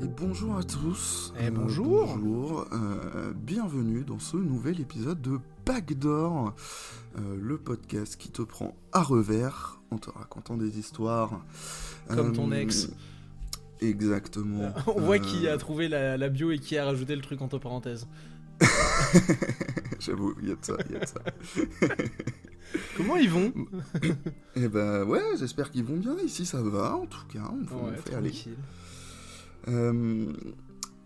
Et bonjour à tous. Bonjour. Bonjour. Bienvenue dans ce nouvel épisode de Backdoor, le podcast qui te prend à revers en te racontant des histoires. Comme ton ex. Exactement. On voit qui a trouvé la bio et qui a rajouté le truc entre parenthèses. J'avoue, il y a de ça. Comment ils vont? Eh ben ouais, j'espère qu'ils vont bien. Ici ça va, en tout cas. On fait aller.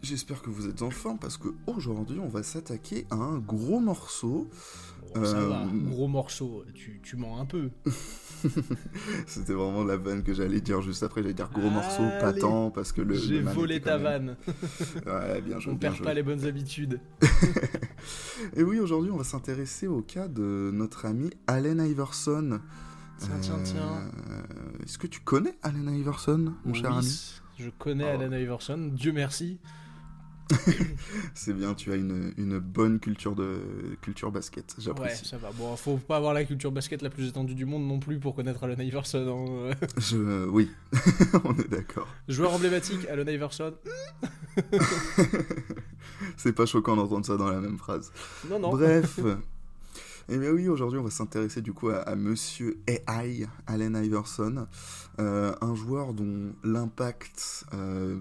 J'espère que vous êtes en forme parce qu'aujourd'hui on va s'attaquer à un gros morceau. Ça va, gros morceau, tu mens un peu. C'était vraiment la vanne que j'allais dire juste après. J'allais dire gros morceau, pas tant, parce que J'ai le man volé était ta quand même... vanne. Ouais, bien joué. On perd pas les bonnes habitudes. Et oui, aujourd'hui on va s'intéresser au cas de notre ami Allen Iverson. Tiens. Est-ce que tu connais Allen Iverson, mon cher ami? Je connais Allen Iverson, Dieu merci. C'est bien, tu as une bonne culture basket, j'apprécie. Ouais, ça va. Bon, faut pas avoir la culture basket la plus étendue du monde non plus pour connaître Allen Iverson. Oui, on est d'accord. Joueur emblématique, Allen Iverson. C'est pas choquant d'entendre ça dans la même phrase. Non. Bref. Eh bien oui, aujourd'hui on va s'intéresser du coup à Monsieur AI, Allen Iverson, un joueur dont l'impact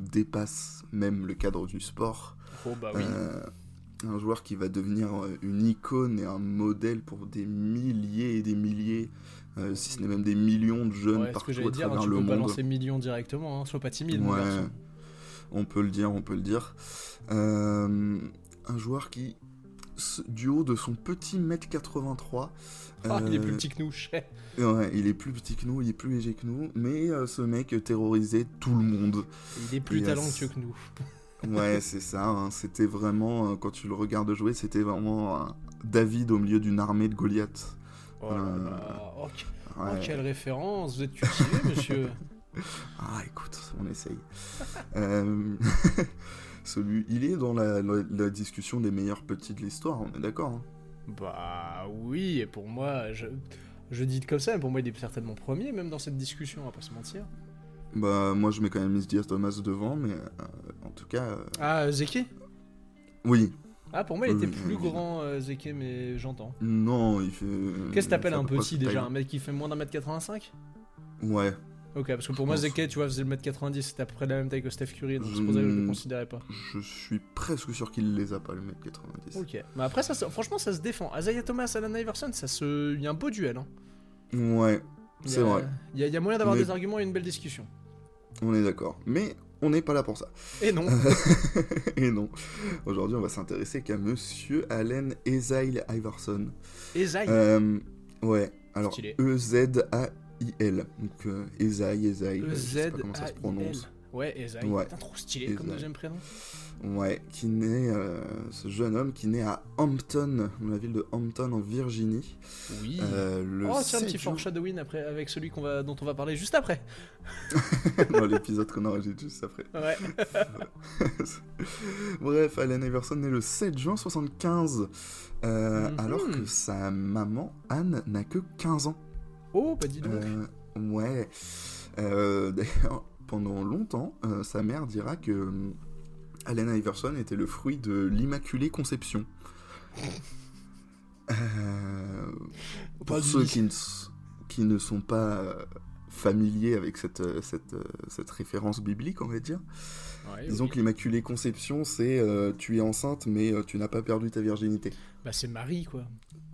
dépasse même le cadre du sport. Oh bah oui. Un joueur qui va devenir une icône et un modèle pour des milliers et des milliers, si ce n'est même des millions de jeunes partout à travers le monde. Tu peux balancer millions directement, sois pas timide. Ouais, on peut le dire. Un joueur qui... du haut de son petit 1m83. Il est plus petit que nous, Ouais, il est plus petit que nous, il est plus léger que nous, mais ce mec terrorisait tout le monde. Il est plus talentueux que nous. Ouais, c'est ça, hein, c'était vraiment, quand tu le regardes jouer, c'était vraiment David au milieu d'une armée de Goliath. Oh là là, quelle référence, vous êtes cultivé, monsieur. Ah, écoute, on essaye. Il est dans la discussion des meilleurs petits de l'histoire, on est d'accord, hein? Bah oui, et pour moi, je dis comme ça, mais pour moi il est certainement premier, même dans cette discussion, on va pas se mentir. Bah moi je mets quand même Isaiah Thomas devant, mais en tout cas... Ah, Zeke? Oui. Ah, pour moi il était plus grand, Zeke, mais j'entends. Non, il fait... Qu'est-ce que t'appelles un petit déjà? Un mec qui fait moins d'1m85? Ouais. Ok, parce que pour moi, Zeke, tu vois, faisait le 1m90, c'était à peu près la même taille que Steph Curry, donc c'est pour ça que je le considérais pas. Je suis presque sûr qu'il les a pas, le 1m90. Ok, mais après, franchement, ça se défend. Isaiah Thomas, Allen Iverson, il y a un beau duel. Hein. Ouais, c'est vrai. Il y a moyen d'avoir des arguments et une belle discussion. On est d'accord, mais on n'est pas là pour ça. Et non. Et non. Aujourd'hui, on va s'intéresser qu'à Monsieur Allen Ezail Iverson. Ezail Ouais, alors E-Z-A-I-L. Donc Ezail, je sais pas comment ça se prononce. Ouais, Ezail, ouais. Putain, trop stylé comme deuxième prénom. Ouais, ce jeune homme qui naît à Hampton, dans la ville de Hampton en Virginie. Oui. Tiens, un petit foreshadowing après, avec celui dont on va parler juste après. Dans l'épisode qu'on enregistre juste après. Ouais. Bref, Allen Iverson naît le 7 juin 75, alors que sa maman, Anne, n'a que 15 ans. Oh, bah dis donc. Ouais. D'ailleurs, pendant longtemps, sa mère dira que Allen Iverson était le fruit de l'Immaculée Conception. Pour ceux qui ne sont pas familiers avec cette référence biblique, on va dire, disons que l'Immaculée Conception, c'est tu es enceinte, mais tu n'as pas perdu ta virginité. Bah c'est Marie, quoi.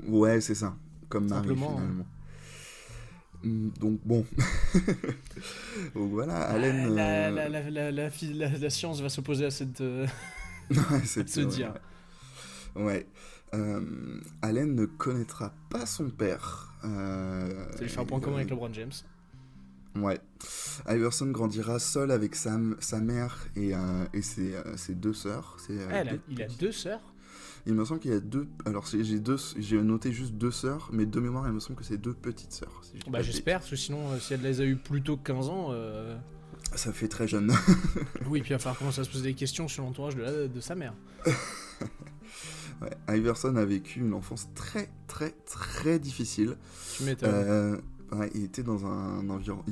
Ouais, c'est ça, comme simplement, Marie, finalement. Donc bon, donc voilà, Allen... La science va s'opposer à cette se dire. Ouais. Allen ne connaîtra pas son père. Ça lui fait un point commun avec LeBron James. Ouais. Iverson grandira seul avec sa mère et ses deux sœurs. Il a deux sœurs? Il me semble qu'il y a deux... Alors j'ai noté juste deux sœurs, mais de mémoire il me semble que c'est deux petites sœurs. Si j'espère, parce que sinon si elle les a eu plus tôt que 15 ans... Ça fait très jeune. Oui, puis il va falloir commencer à se poser des questions sur l'entourage de sa mère. Ouais, Iverson a vécu une enfance très très très difficile. Tu m'étonnes. Il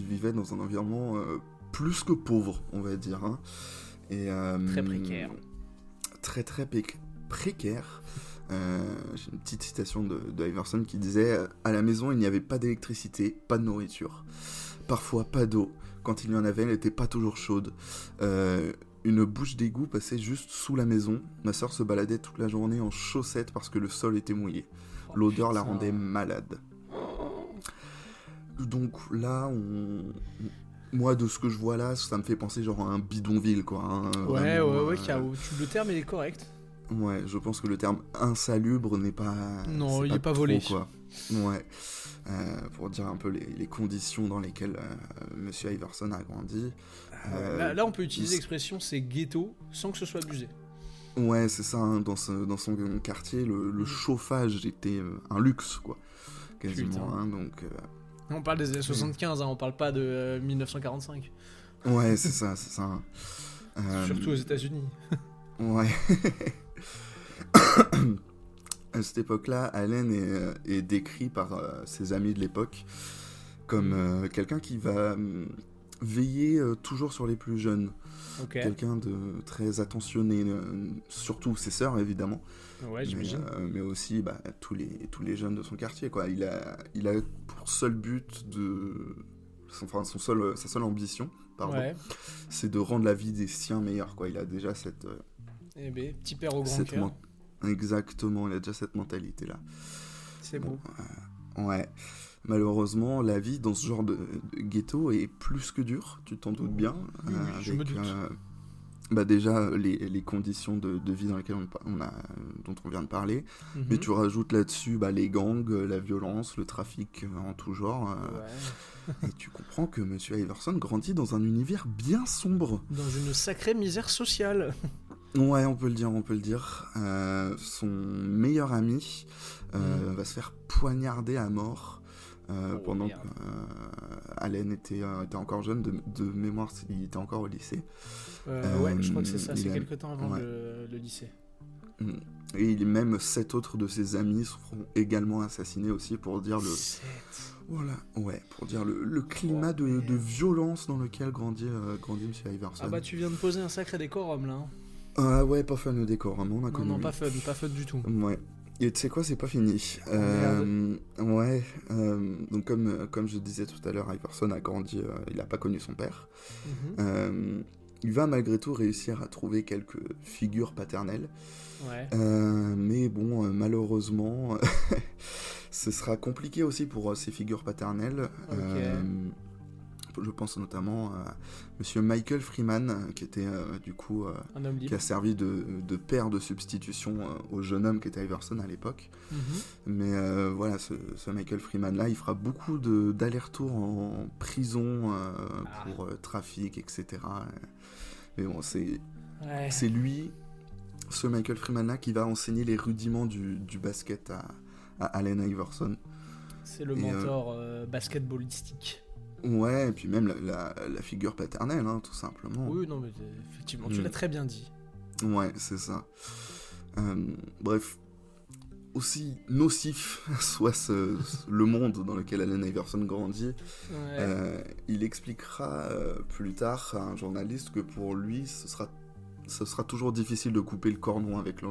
vivait dans un environnement plus que pauvre, on va dire. Hein. Et, très précaire. Très précaire. J'ai une petite citation de Iverson qui disait « À la maison, il n'y avait pas d'électricité, pas de nourriture. Parfois pas d'eau. Quand il y en avait, elle n'était pas toujours chaude. Une bouche d'égout passait juste sous la maison. Ma sœur se baladait toute la journée en chaussettes parce que le sol était mouillé. L'odeur la rendait malade. » Donc là, moi, de ce que je vois là, ça me fait penser genre à un bidonville, quoi. Hein, ouais, le terme, il est correct. Ouais, je pense que le terme insalubre n'est pas... Non, il n'est pas trop, volé. Quoi. Ouais. Pour dire un peu les conditions dans lesquelles Monsieur Iverson a grandi. Là, on peut utiliser l'expression « c'est ghetto » sans que ce soit abusé. Ouais, c'est ça. Hein, dans son quartier, le chauffage était un luxe, quoi. Quasiment. Hein, donc... On parle des années 75, hein, on parle pas de 1945. Ouais, c'est ça. Surtout aux États-Unis. Ouais. À cette époque-là, Allen est décrit par ses amis de l'époque comme quelqu'un qui va veiller toujours sur les plus jeunes. Okay. Quelqu'un de très attentionné, surtout ses sœurs évidemment. Ouais, j'imagine. Mais aussi tous les jeunes de son quartier, quoi. Il a pour seul but sa seule ambition, c'est de rendre la vie des siens meilleure, quoi. Il a déjà cette petit père au grand cœur. Exactement, il a déjà cette mentalité-là. C'est beau. Ouais. Malheureusement, la vie dans ce genre de ghetto est plus que dure, tu t'en doutes bien. Oui, je me doute. Déjà, les conditions de vie dans lesquelles dont on vient de parler, mais tu rajoutes là-dessus les gangs, la violence, le trafic en tout genre. Et tu comprends que Monsieur Iverson grandit dans un univers bien sombre. Dans une sacrée misère sociale. Ouais, on peut le dire. Son meilleur ami va se faire poignarder à mort pendant qu'Allen était encore jeune. De mémoire, il était encore au lycée. Ouais, je crois que c'est ça, c'est quelques temps avant le lycée. Et même 7 autres de ses amis seront également assassinés aussi pour dire le climat de violence dans lequel grandit Monsieur Iverson. Ah bah tu viens de poser un sacré décorum là. Ah ouais, pas fun le décorum, on a connu. Non, pas fun du tout. Ouais. Et tu sais quoi, c'est pas fini. Donc comme je disais tout à l'heure, Iverson a grandi, il a pas connu son père. Il va malgré tout réussir à trouver quelques figures paternelles. Ouais. Mais bon, malheureusement, ce sera compliqué aussi pour ces figures paternelles. Je pense notamment à Monsieur Michael Freeman, qui était un homme libre, qui a servi de père de substitution au jeune homme qui était Iverson à l'époque. Mais voilà, ce Michael Freeman-là, il fera beaucoup d'allers-retours en prison pour trafic, etc. Mais bon, c'est lui, ce Michael Freeman-là, qui va enseigner les rudiments du basket à Allen Iverson. C'est le mentor basketballistique. Ouais, et puis même la figure paternelle, hein, tout simplement. Oui, non, mais effectivement, tu l'as très bien dit. Ouais, c'est ça. Bref, aussi nocif soit le monde dans lequel Allen Iverson grandit, il expliquera plus tard à un journaliste que pour lui, ce sera toujours difficile de couper le cordon avec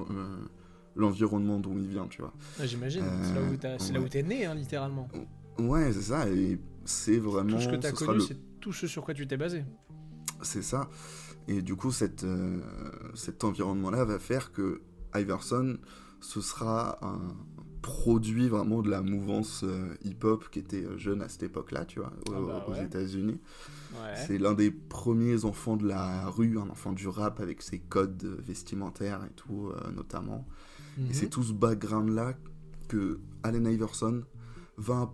l'environnement d'où il vient, tu vois. J'imagine, c'est là où t'es né, hein, littéralement. Ouais, c'est ça, et c'est vraiment... Tout ce que t'as connu, c'est tout ce sur quoi tu t'es basé. C'est ça, et du coup, cet environnement-là va faire que Iverson, ce sera un produit vraiment de la mouvance hip-hop qui était jeune à cette époque-là, tu vois, aux États-Unis. Ouais. C'est l'un des premiers enfants de la rue, un enfant du rap avec ses codes vestimentaires et tout, notamment. Et c'est tout ce background-là que Allen Iverson va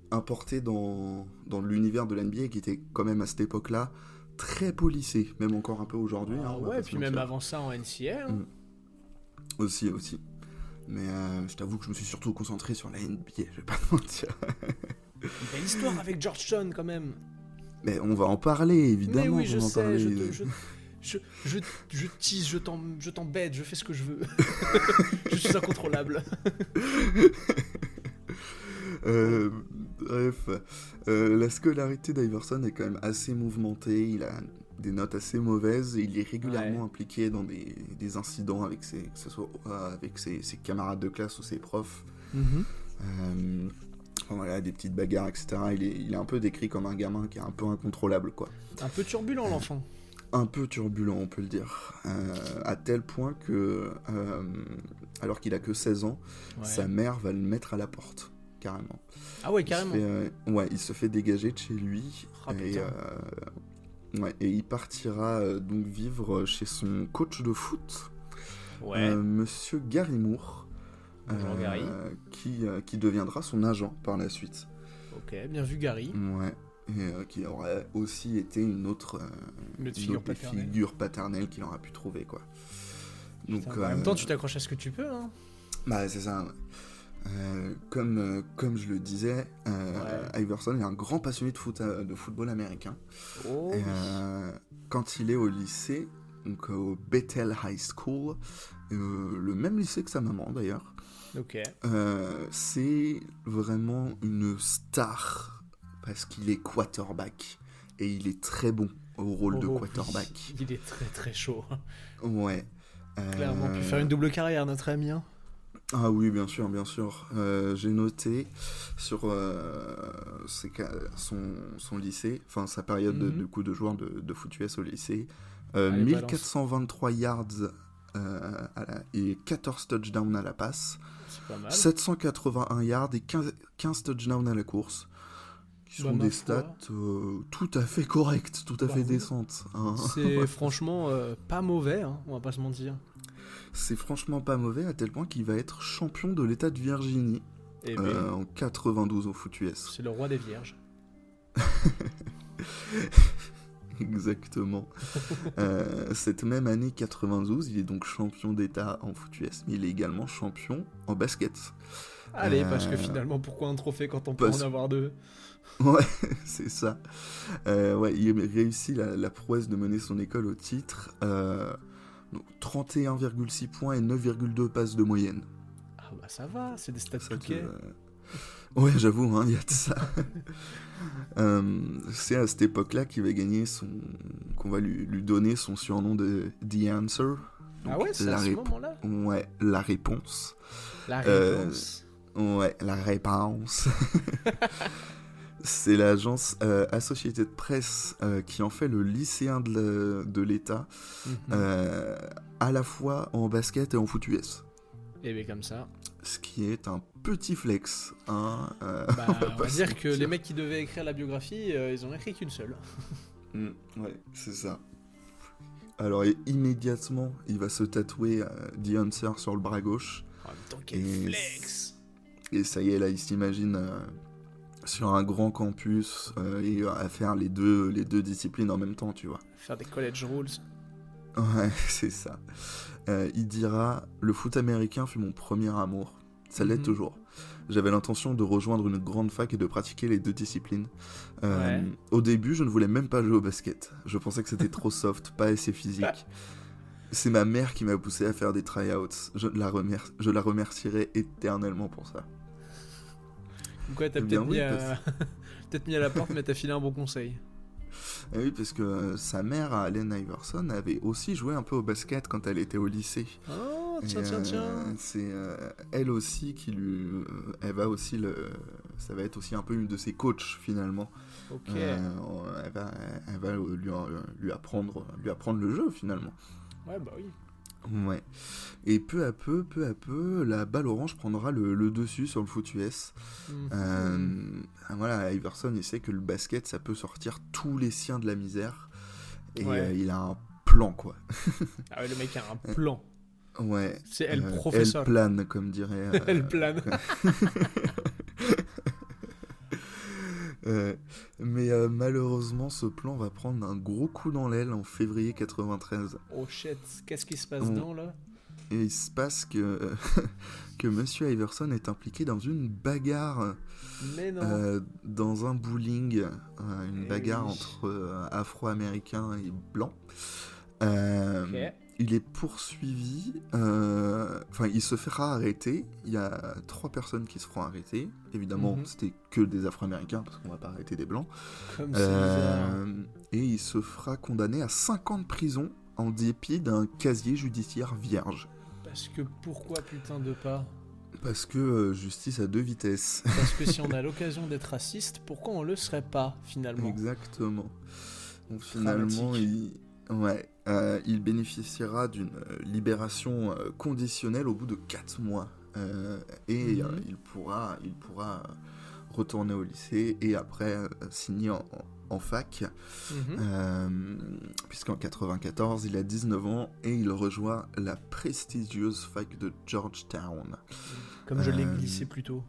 importé dans l'univers de l'NBA qui était quand même à cette époque-là très policé, même encore un peu aujourd'hui. Ouais, puis même avant ça en NCA. Hein. Aussi. Mais je t'avoue que je me suis surtout concentré sur la NBA, je vais pas te mentir. Belle histoire avec Georgetown quand même. Mais on va en parler, évidemment. Mais oui, je sais, je tease, je t'embête, je fais ce que je veux. Je suis incontrôlable. Bref, la scolarité d'Iverson est quand même assez mouvementée. Il a des notes assez mauvaises et il est régulièrement impliqué dans des incidents avec que ce soit avec ses camarades de classe ou ses profs. Voilà, des petites bagarres, etc. Il est un peu décrit comme un gamin qui est un peu incontrôlable, quoi. Un peu turbulent, l'enfant. Un peu turbulent, on peut le dire. À tel point que, alors qu'il a que 16 ans, sa mère va le mettre à la porte, carrément. Ah ouais, carrément. Il se fait dégager de chez lui. Et il partira donc vivre chez son coach de foot, Monsieur Gary Moore. Gary. Qui deviendra son agent par la suite. Ok, bien vu Gary. Ouais, et qui aurait aussi été une autre figure paternelle qu'il aura pu trouver, quoi. Donc, en même temps, tu t'accroches à ce que tu peux, hein. Bah, c'est ça. Comme je le disais, Iverson est un grand passionné de football américain. Quand il est au lycée, donc au Bethel High School, le même lycée que sa maman d'ailleurs. C'est vraiment une star parce qu'il est quarterback et il est très bon au rôle de quarterback. Il est très très chaud. Ouais. Clairement, pu faire une double carrière, notre ami. Hein. Ah oui, bien sûr, bien sûr. J'ai noté sur son lycée, enfin sa période de joueur de foot US au lycée, 1423 yards et 14 touchdowns à la passe. C'est pas mal. 781 yards et 15 touchdowns à la course. Qui sont des stats tout à fait correctes, tout à fait décentes. Hein. C'est franchement pas mauvais, hein, on va pas se mentir. C'est franchement pas mauvais, à tel point qu'il va être champion de l'État de Virginie en 92 au foot US. C'est le roi des vierges. Exactement. Cette même année 92, il est donc champion d'État en foot US, mais il est également champion en basket. Allez, parce que finalement, pourquoi un trophée quand on peut en avoir deux ? Ouais, c'est ça. Il réussit la prouesse de mener son école au titre. 31,6 points et 9,2 passes de moyenne. Ah bah ça va, c'est des stats piquées. Ouais, j'avoue, hein, y a de ça. C'est à cette époque-là qu'il va gagner qu'on va lui donner son surnom de The Answer. Donc, ah ouais, c'est à ce moment-là ? Ouais, la réponse. La réponse. La réponse. C'est l'agence Associated Press qui en fait le lycéen de l'État, à la fois en basket et en foot US. Et bien comme ça. Ce qui est un petit flex. Hein, on va dire que les mecs qui devaient écrire la biographie, ils ont écrit qu'une seule. Ouais, c'est ça. Alors immédiatement, il va se tatouer The Answer sur le bras gauche. En même temps, quel flex. Et ça y est, là, il s'imagine sur un grand campus et à faire les deux disciplines en même temps, tu vois. Faire des college rules. Ouais, c'est ça. Il dira « Le foot américain fut mon premier amour. Ça l'est toujours. J'avais l'intention de rejoindre une grande fac et de pratiquer les deux disciplines. Au début, je ne voulais même pas jouer au basket. Je pensais que c'était trop soft, pas assez physique. C'est ma mère qui m'a poussé à faire des tryouts. Je la remercierai éternellement pour ça. » Quoi, t'as peut-être mis à la porte, mais t'as filé un bon conseil. Et oui, parce que sa mère, Allen Iverson, avait aussi joué un peu au basket quand elle était au lycée. Oh, tiens. C'est elle aussi qui elle va aussi ça va être aussi un peu une de ses coachs finalement. Ok. Elle va lui apprendre le jeu finalement. Ouais, bah oui. Ouais. Et peu à peu, la balle orange prendra le dessus sur le foot US. Voilà, Iverson, il sait que le basket, ça peut sortir tous les siens de la misère. Et il a un plan, quoi. Ah ouais, le mec a un plan. Ouais. C'est elle professeur. Elle plane, comme dirait... Elle plane. Mais malheureusement, ce plan va prendre un gros coup dans l'aile en février 93. Oh shit, qu'est-ce qui se passe dedans là ? Et il se passe que Monsieur Iverson est impliqué dans une bagarre, dans un bowling, une bagarre entre Afro-Américains et Blancs. il est poursuivi, il se fera arrêter, il y a 3 personnes qui se feront arrêter, évidemment c'était que des Afro-Américains parce qu'on va pas arrêter des Blancs, Comme c'est bizarre. et il se fera condamner à 5 ans de prison en dépit d'un casier judiciaire vierge. Parce que pourquoi putain de pas ? Parce que justice à 2 vitesses. Parce que si on a l'occasion d'être raciste, pourquoi on le serait pas finalement ? Exactement. Donc finalement, il bénéficiera d'une libération conditionnelle au bout de 4 mois. Il pourra retourner au lycée et après signer en fac. Puisqu'en 94, il a 19 ans et il rejoint la prestigieuse fac de Georgetown. Comme je l'ai glissé plus tôt.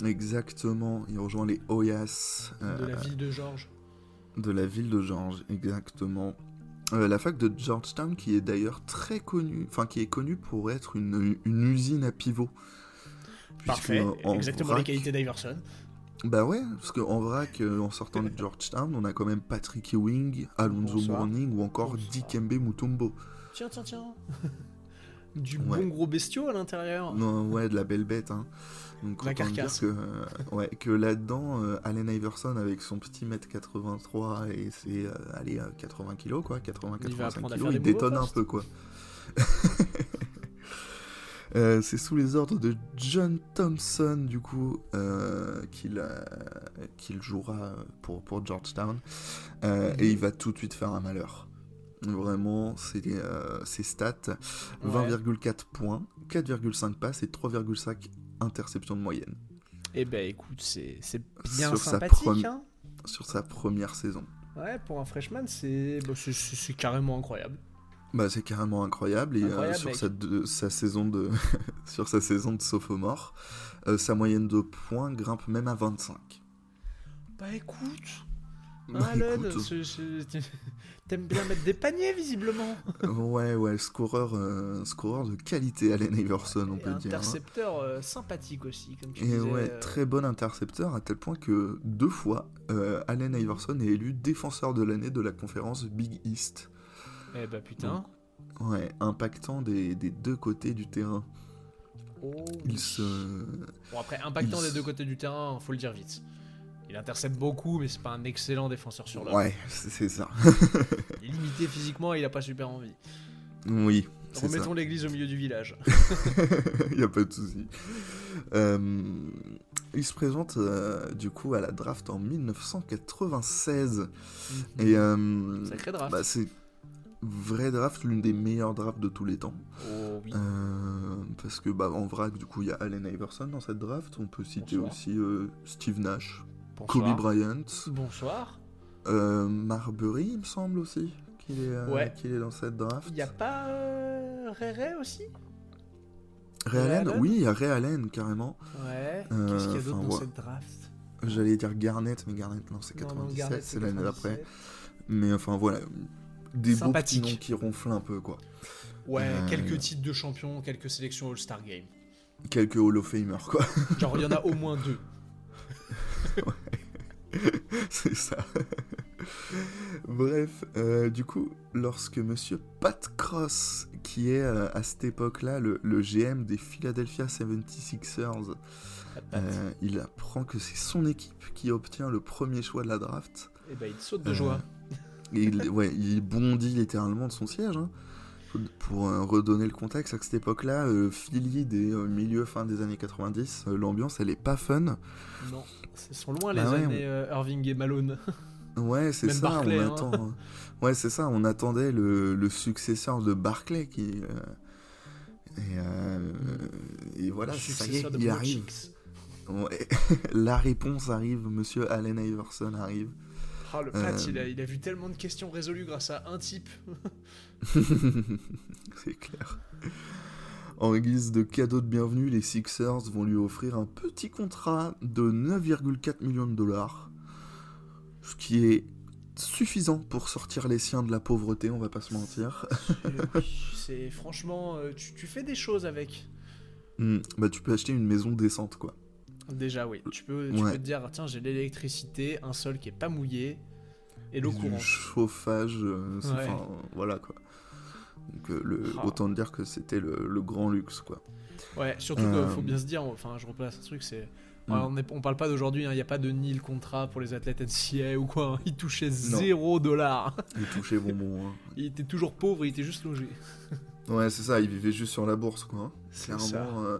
Exactement, il rejoint les Hoyas. De la ville de George. De la ville de George, exactement. La fac de Georgetown qui est d'ailleurs très connue, qui est connue pour être une usine à pivot. Parfait, exactement les qualités d'Iverson. Bah ouais, parce qu'en vrac, en sortant de Georgetown, on a quand même Patrick Ewing, Alonzo Mourning ou encore Dikembe Mutombo. Tiens. Du bon gros bestiau à l'intérieur. Non, ouais, de la belle bête, hein. Donc la carcasse. Dire que là-dedans, Allen Iverson avec son petit 1m83 et ses 80 kilos, quoi, 80-85 kilos, il détonne un peu, quoi. C'est sous les ordres de John Thompson, du coup, qu'il jouera pour Georgetown. Et il va tout de suite faire un malheur. Vraiment, c'est ses stats, 20,4 points, 4,5 passes et 3,5 interceptions de moyenne. Eh ben écoute, c'est bien sur sympathique, hein. Sur sa première saison. Ouais, pour un freshman, c'est carrément incroyable. Bah, c'est carrément incroyable. Et sur sa saison de sur sa saison de sophomore, sa moyenne de points grimpe même à 25. Bah écoute, Allen, t'aimes bien mettre des paniers visiblement. Ouais, scoreur de qualité, Allen Iverson, on peut dire. Intercepteur sympathique aussi, comme tu et disais. Ouais, très bon intercepteur, à tel point que 2 fois, Allen Iverson est élu défenseur de l'année de la conférence Big East. Eh bah putain. Donc, ouais, impactant des 2 côtés du terrain. Oh. Bon après, impactant des 2 côtés du terrain, faut le dire vite. Il intercepte beaucoup, mais c'est pas un excellent défenseur sur l'homme. Ouais, c'est ça. Il est limité physiquement et il a pas super envie. Oui. Remettons l'église au milieu du village. Y a pas de souci. Il se présente du coup à la draft en 1996. Et sacré draft. Bah, c'est vraie draft, l'une des meilleures drafts de tous les temps. Oh oui. Parce que en vrac, du coup, il y a Allen Iverson dans cette draft. On peut citer aussi Steve Nash, Kobe Bryant. Bonsoir. Marbury, il me semble aussi qu'il est dans cette draft. Il n'y a pas Ray Ray aussi? Ray Allen? Oui, il y a Ray Allen carrément. Ouais. Qu'est-ce qu'il y a d'autre dans cette draft? J'allais dire Garnett, mais Garnett, non, c'est 97, c'est l'année d'après. Mais enfin voilà, des beaux petits noms qui ronflent un peu, quoi. Ouais, quelques titres de champion, quelques sélections All-Star Game. Quelques Hall of Famer, quoi. Genre, il y en a au moins 2. Ouais. C'est ça. Bref, du coup, lorsque monsieur Pat Cross, qui est à cette époque-là le GM des Philadelphia 76ers, il apprend que c'est son équipe qui obtient le premier choix de la draft. Et bah, il saute de joie. Il bondit littéralement de son siège, hein. Pour redonner le contexte, à cette époque-là, Philly fin des années 90, l'ambiance elle est pas fun. Non, ce sont loin les années Irving et Malone. Ouais, c'est même ça, Barclay, on attend. Ouais, c'est ça, on attendait le successeur de Barclay qui. Et voilà, ça y est, il arrive. Ouais. La réponse arrive, monsieur Allen Iverson arrive. Oh, le Pat, il a vu tellement de questions résolues grâce à un type. C'est clair. En guise de cadeau de bienvenue, les Sixers vont lui offrir un petit contrat de 9,4 millions de dollars. Ce qui est suffisant pour sortir les siens de la pauvreté, on va pas se mentir. C'est franchement, tu fais des choses avec. Bah tu peux acheter une maison décente, quoi. Déjà oui, tu peux te dire tiens, j'ai l'électricité, un sol qui est pas mouillé et l'eau courante. Chauffage, voilà quoi. Donc, autant dire que c'était le grand luxe, quoi. Ouais, surtout qu'il faut bien se dire, enfin, je replace un truc, c'est... On parle pas d'aujourd'hui, il n'y a pas de ni le contrat pour les athlètes NCAA ou quoi, ils touchaient $0. Ils touchaient bonbon. Il était toujours pauvre, il était juste logé. Ouais, c'est ça, ils vivaient juste sur la bourse, quoi. Clairement.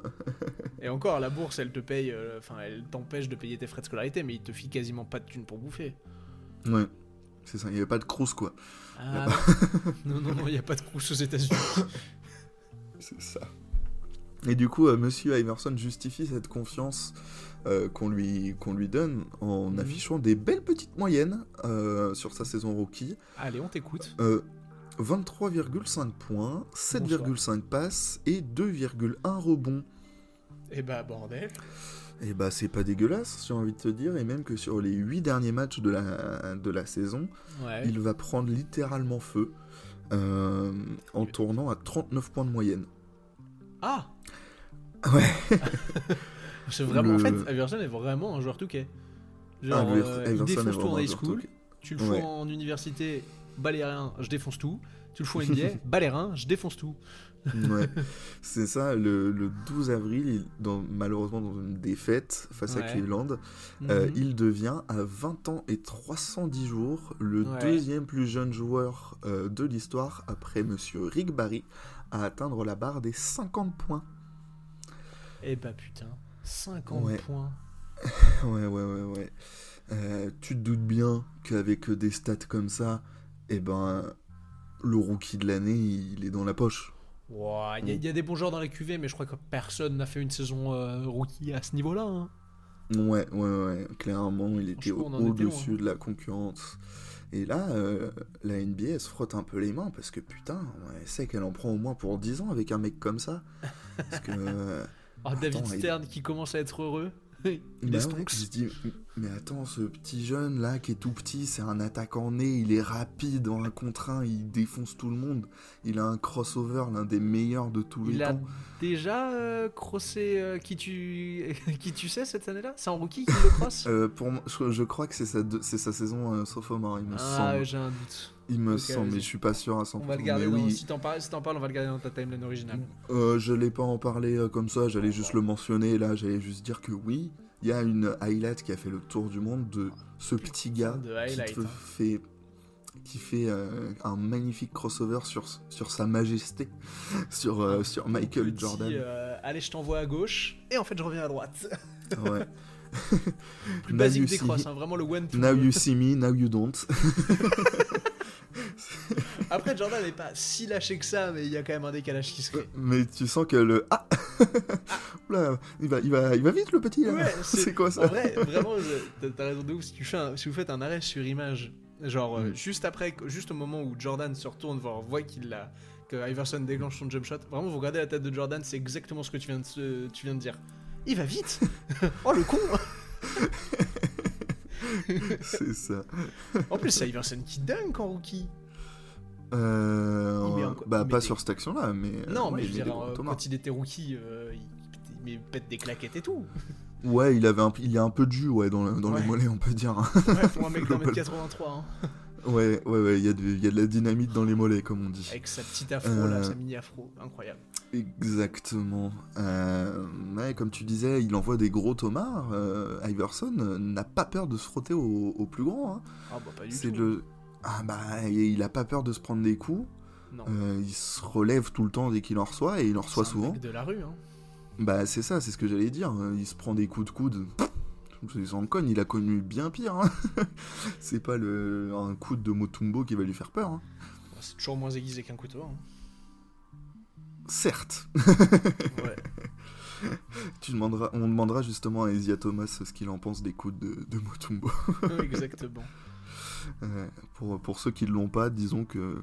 Et encore, la bourse, elle te paye, elle t'empêche de payer tes frais de scolarité, mais il te file quasiment pas de thunes pour bouffer. Ouais, c'est ça, il n'y avait pas de crous, quoi. Ah non, il n'y a pas de crous aux États-Unis. C'est ça. Et du coup, Monsieur Iverson justifie cette confiance qu'on lui donne en affichant des belles petites moyennes sur sa saison rookie. Allez, on t'écoute. 23,5 points, 7,5 passes et 2,1 rebonds. Eh bah, bordel. Et bah, c'est pas dégueulasse, j'ai envie de te dire. Et même que sur les 8 derniers matchs de la saison, il va prendre littéralement feu en tournant à 39 points de moyenne. Ah! Ouais. C'est vraiment, en fait, Iverson est vraiment un joueur touquet. Genre, il défonce tout en high school, tu le fous en université, balai rien, je défonce tout. Tu le fous en NBA, balai rien, je défonce tout. Ouais, c'est ça, le 12 avril, malheureusement dans une défaite face à Cleveland, il devient à 20 ans et 310 jours le deuxième plus jeune joueur de l'histoire après Monsieur Rick Barry à atteindre la barre des 50 points. Eh bah putain, 50 points. Ouais. Tu te doutes bien qu'avec des stats comme ça, eh ben, le rookie de l'année, il est dans la poche. Il y a des bons joueurs dans la QV, mais je crois que personne n'a fait une saison rookie à ce niveau-là. Hein. Ouais. Clairement, il était au-dessus de la concurrence. Et là, la NBA, elle se frotte un peu les mains parce que putain, elle sait qu'elle en prend au moins pour 10 ans avec un mec comme ça. Parce que... David Stern qui commence à être heureux. Il se dit, mais attends, ce petit jeune là qui est tout petit, c'est un attaquant né, il est rapide en 1 contre 1, il défonce tout le monde, il a un crossover, l'un des meilleurs de tous les temps. Il a déjà crossé qui tu sais cette année-là? C'est en rookie qui le crosse? Je crois que c'est sa saison sophomore, il me semble. Ah, j'ai un doute. Il me semble, mais je suis pas sûr à 100%. On va le garder si t'en parles, on va le garder dans ta timeline originale. Je l'ai pas en parlé comme ça, j'allais juste le mentionner, là, j'allais juste dire que oui, il y a une highlight qui a fait le tour du monde de ce petit gars qui fait un magnifique crossover sur sa majesté, sur Michael Jordan. Allez, je t'envoie à gauche, et en fait je reviens à droite. Ouais. Plus basique des crosses, vraiment le one-two. Now you see me, now you don't. Après, Jordan n'est pas si lâché que ça, mais il y a quand même un décalage qui se crée. Mais tu sens que le Oula, il va vite le petit là. Ouais, c'est quoi ça? En vrai, vraiment, t'as raison de ouf. Si vous faites un arrêt sur image, genre juste au moment où Jordan se retourne, voit que Iverson déclenche son jump shot, vraiment vous regardez la tête de Jordan, c'est exactement ce que tu viens de dire. Il va vite. Oh le con. C'est ça. En plus, c'est Iverson qui dunk en rookie. Pas sur cette action-là, mais... Non, mais je dirais, quand il était rookie, il pète des claquettes et tout. Ouais, il y a un peu de jus dans les mollets, on peut dire. Ouais, pour un mec d'un mètre 83. Hein. Ouais, il y a de la dynamite dans les mollets, comme on dit. Avec sa petite afro, là, sa mini-afro, incroyable. Exactement. Comme tu disais, il envoie des gros tomards. Iverson n'a pas peur de se frotter au plus grand. Hein. Ah bah pas du tout. Il a pas peur de se prendre des coups. Il se relève tout le temps dès qu'il en reçoit, et il en reçoit souvent. C'est un mec de la rue, hein. Bah c'est ça, c'est ce que j'allais dire. Il se prend des coups de coude. Il s'en cogne, il a connu bien pire. Hein. C'est pas un coude de Mutombo qui va lui faire peur. Hein. C'est toujours moins aiguisé qu'un couteau. Hein. Certes. Ouais. On demandera justement à Isaiah Thomas ce qu'il en pense des coudes de Mutombo. Exactement. Pour ceux qui ne l'ont pas, disons que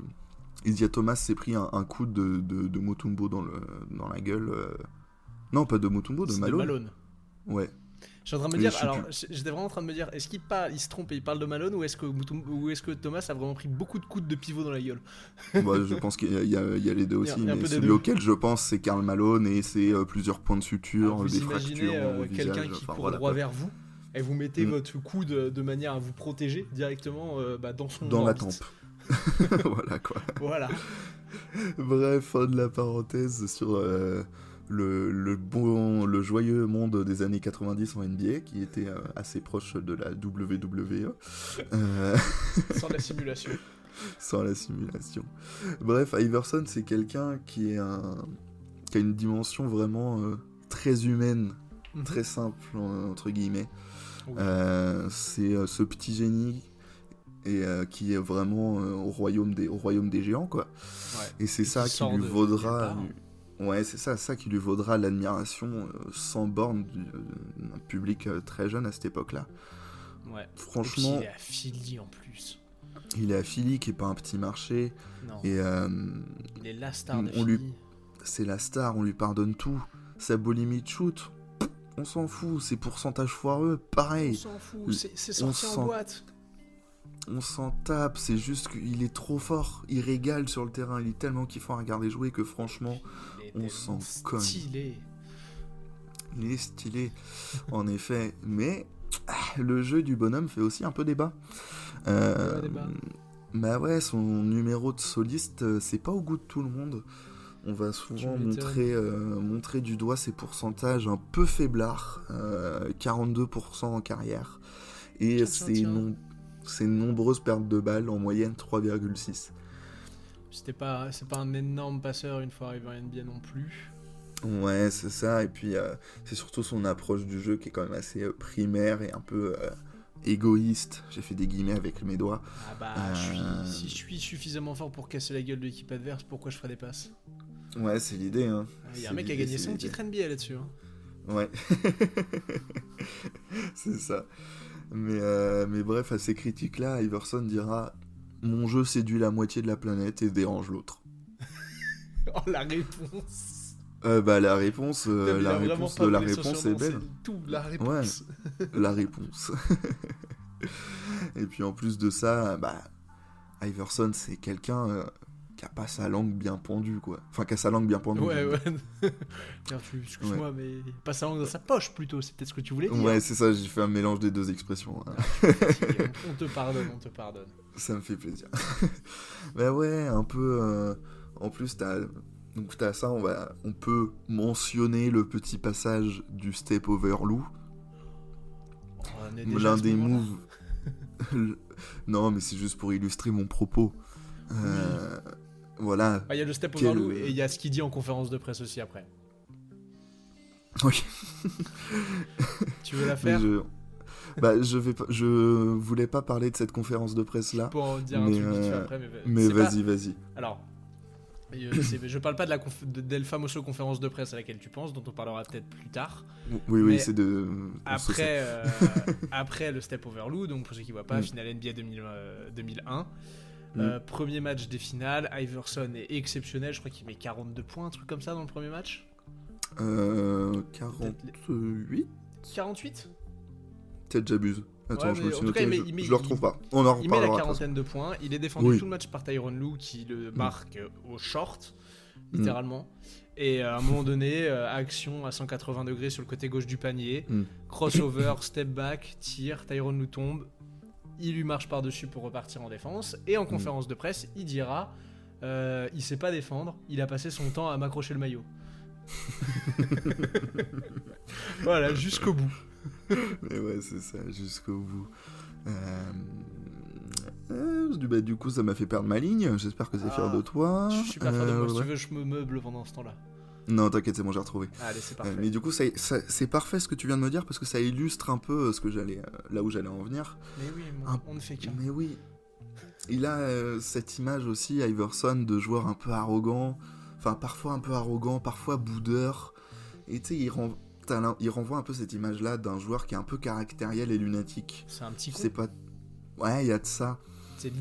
Isaiah Thomas s'est pris un coup de Mutombo dans la gueule. Non, pas de Mutombo, de Malone. De Malone. Ouais. J'étais vraiment en train de me dire, est-ce qu'il se trompe et il parle de Malone, ou est-ce que Thomas a vraiment pris beaucoup de coups de pivot dans la gueule? Je pense qu'il y a les deux aussi, mais celui auquel je pense, c'est Karl Malone, et c'est plusieurs points de suture, des fractures au visage. Quelqu'un qui court droit vers vous, et vous mettez votre coude de manière à vous protéger directement dans son dans la tempe. Voilà quoi. Voilà. Bref, fin de la parenthèse sur le joyeux monde des années 90 en NBA, qui était assez proche de la WWE. Sans la simulation. Sans la simulation. Bref, Iverson, c'est quelqu'un qui a une dimension vraiment très humaine, très simple, entre guillemets. Oui. C'est ce petit génie qui est vraiment au royaume des géants, quoi. Ouais. Et c'est ça qui lui vaudra... Ouais, c'est ça qui lui vaudra l'admiration sans borne d'un public très jeune à cette époque-là. Ouais. Franchement... Et puis il est à Philly en plus. Il est à Philly, qui est pas un petit marché. Non. Et il est la star de Philly. C'est la star, on lui pardonne tout. Sa boulimie de shoot, on s'en fout. Ses pourcentages foireux, pareil. On s'en fout, c'est sorti en boîte. On s'en tape, c'est juste qu'il est trop fort. Il régale sur le terrain, il est tellement kiffant à regarder jouer que franchement, on s'en cogne. Il est stylé, en effet. Mais le jeu du bonhomme fait aussi un peu débat. Bah ouais, son numéro de soliste, c'est pas au goût de tout le monde. On va souvent montrer du doigt ses pourcentages un peu faiblards, 42% en carrière. Et ses nombreuses pertes de balles, en moyenne 3,6. C'est pas un énorme passeur une fois arrivé en NBA non plus. Ouais, c'est ça. Et puis, c'est surtout son approche du jeu qui est quand même assez primaire et un peu égoïste. J'ai fait des guillemets avec mes doigts. Ah bah, si je suis suffisamment fort pour casser la gueule de l'équipe adverse, pourquoi je ferais des passes ? Ouais, c'est l'idée. Hein. Il y a un mec qui a gagné 5 titres NBA là-dessus. Hein. Ouais. C'est ça. Mais bref, à ces critiques-là, Iverson dira « Mon jeu séduit la moitié de la planète et dérange l'autre. » Oh, la réponse. La réponse est belle. Tout, la réponse. Ouais, la réponse. Et puis en plus de ça, Iverson, c'est quelqu'un qui a pas sa langue bien pendue, quoi. Enfin, qui a sa langue bien pendue. Ouais. Excuse-moi, mais pas sa langue dans sa poche, plutôt. C'est peut-être ce que tu voulais dire. Ouais, c'est ça, j'ai fait un mélange des deux expressions. Hein. On te pardonne. Ça me fait plaisir. Bah ouais, un peu... En plus, t'as ça, on peut mentionner le petit passage du Step Over Lou. L'un des moves... Non, mais c'est juste pour illustrer mon propos. Voilà. Il y a le Step Over Lou et il y a ce qu'il dit en conférence de presse aussi après. Oui. Tu veux la faire ? Je voulais pas parler de cette conférence de presse là. Je peux en dire un truc vite fait après, mais vas-y. Alors, je parle pas de d'El Famoso conférence de presse à laquelle tu penses, dont on parlera peut-être plus tard. Oui, c'est de... Après le Step Over Lou, donc pour ceux qui voient pas, finale NBA 2001. Premier match des finales, Iverson est exceptionnel, je crois qu'il met 42 points, un truc comme ça dans le premier match. 48 48 Peut-être j'abuse. Attends, ouais, je me suis noté, je le retrouve pas. On en reparlera. Il met la quarantaine de points, il est défendu tout le match par Tyronn Lue qui le marque au short, littéralement. Et à un moment donné, action à 180 degrés sur le côté gauche du panier, crossover, step back, tir, Tyronn Lue tombe, il lui marche par-dessus pour repartir en défense, et en conférence de presse, il dira il sait pas défendre, il a passé son temps à m'accrocher le maillot. Voilà, jusqu'au bout. Mais ouais, c'est ça, jusqu'au bout. Du coup, ça m'a fait perdre ma ligne. J'espère que c'est fier de toi. Je suis pas fier de moi. Si tu veux, je me meuble pendant ce temps-là. Non, t'inquiète, c'est bon, j'ai retrouvé. Allez, c'est parfait. Mais du coup, c'est parfait ce que tu viens de me dire parce que ça illustre un peu là où j'allais en venir. Mais oui, on ne fait qu'un. Mais oui. Il a cette image aussi, Iverson, de joueur un peu arrogant. Enfin, parfois un peu arrogant, parfois boudeur. Et tu sais, il renvoie un peu cette image-là d'un joueur qui est un peu caractériel et lunatique. C'est un petit con. C'est pas... Ouais, il y a de ça.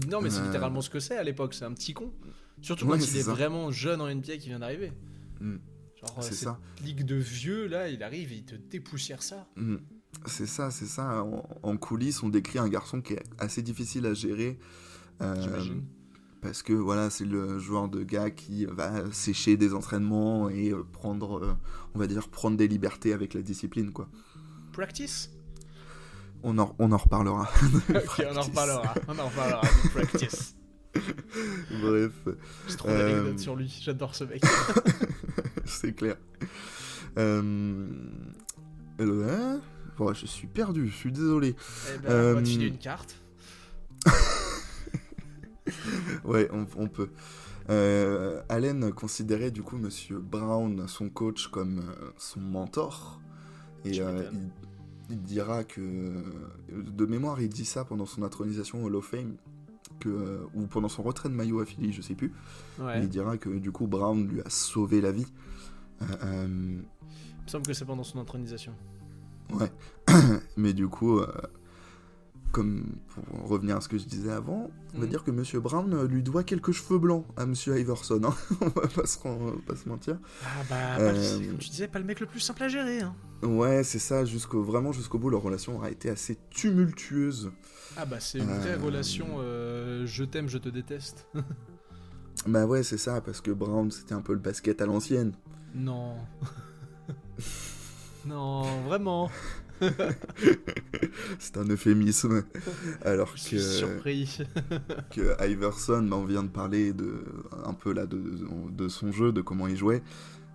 Non, mais c'est littéralement ce que c'est à l'époque, c'est un petit con. Surtout quand il est vraiment jeune en NBA qui vient d'arriver. Genre, c'est cette ça. Ligue de vieux, là, il arrive et il te dépoussière ça. C'est ça. En coulisses, on décrit un garçon qui est assez difficile à gérer. J'imagine. Parce que voilà, c'est le joueur de gars qui va sécher des entraînements et prendre des libertés avec la discipline, quoi. Practice ? On en reparlera. Ok, on en reparlera du practice. Bref. J'ai trop d'anecdotes sur lui, j'adore ce mec. C'est clair. Bon, je suis perdu, je suis désolé. Eh ben, on va te filer une carte. Ouais, on peut. Allen considérait du coup Monsieur Brown, son coach, comme son mentor. Et il dira que, de mémoire, il dit ça pendant son intronisation au Hall of Fame, ou pendant son retrait de maillot à Philly, je sais plus. Ouais. Il dira que du coup Brown lui a sauvé la vie. Il me semble que c'est pendant son intronisation. Ouais, mais du coup, comme pour revenir à ce que je disais avant, on va dire que Monsieur Brown lui doit quelques cheveux blancs à Monsieur Iverson, hein. On va pas se mentir. Ah bah, comme tu disais, pas le mec le plus simple à gérer, hein. Ouais, c'est ça, vraiment jusqu'au bout, leur relation aura été assez tumultueuse. Ah bah, c'est une vraie relation je t'aime, je te déteste. Bah ouais, c'est ça, parce que Brown, c'était un peu le basket à l'ancienne. Non. Non, vraiment. C'est un euphémisme. Alors je suis surpris. que Iverson, on vient de parler un peu là de son jeu, de comment il jouait.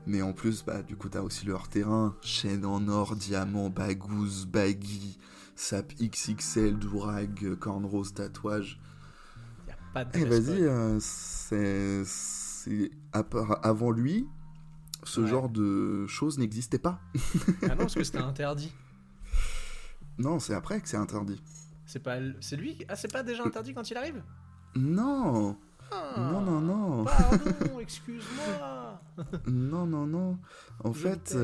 Mais en plus, du coup, t'as aussi le hors-terrain. Chaîne en or, diamant, bagouze, baggy, sap XXL, durag, cornrows, tatouage. Y a pas de vas-y, c'est avant lui, ce genre de choses n'existait pas. Ah non, parce que c'était interdit. Non, c'est après que c'est interdit. C'est lui. Ah, c'est pas déjà interdit quand il arrive ? Non. Non. Pardon, excuse-moi. Non. En fait,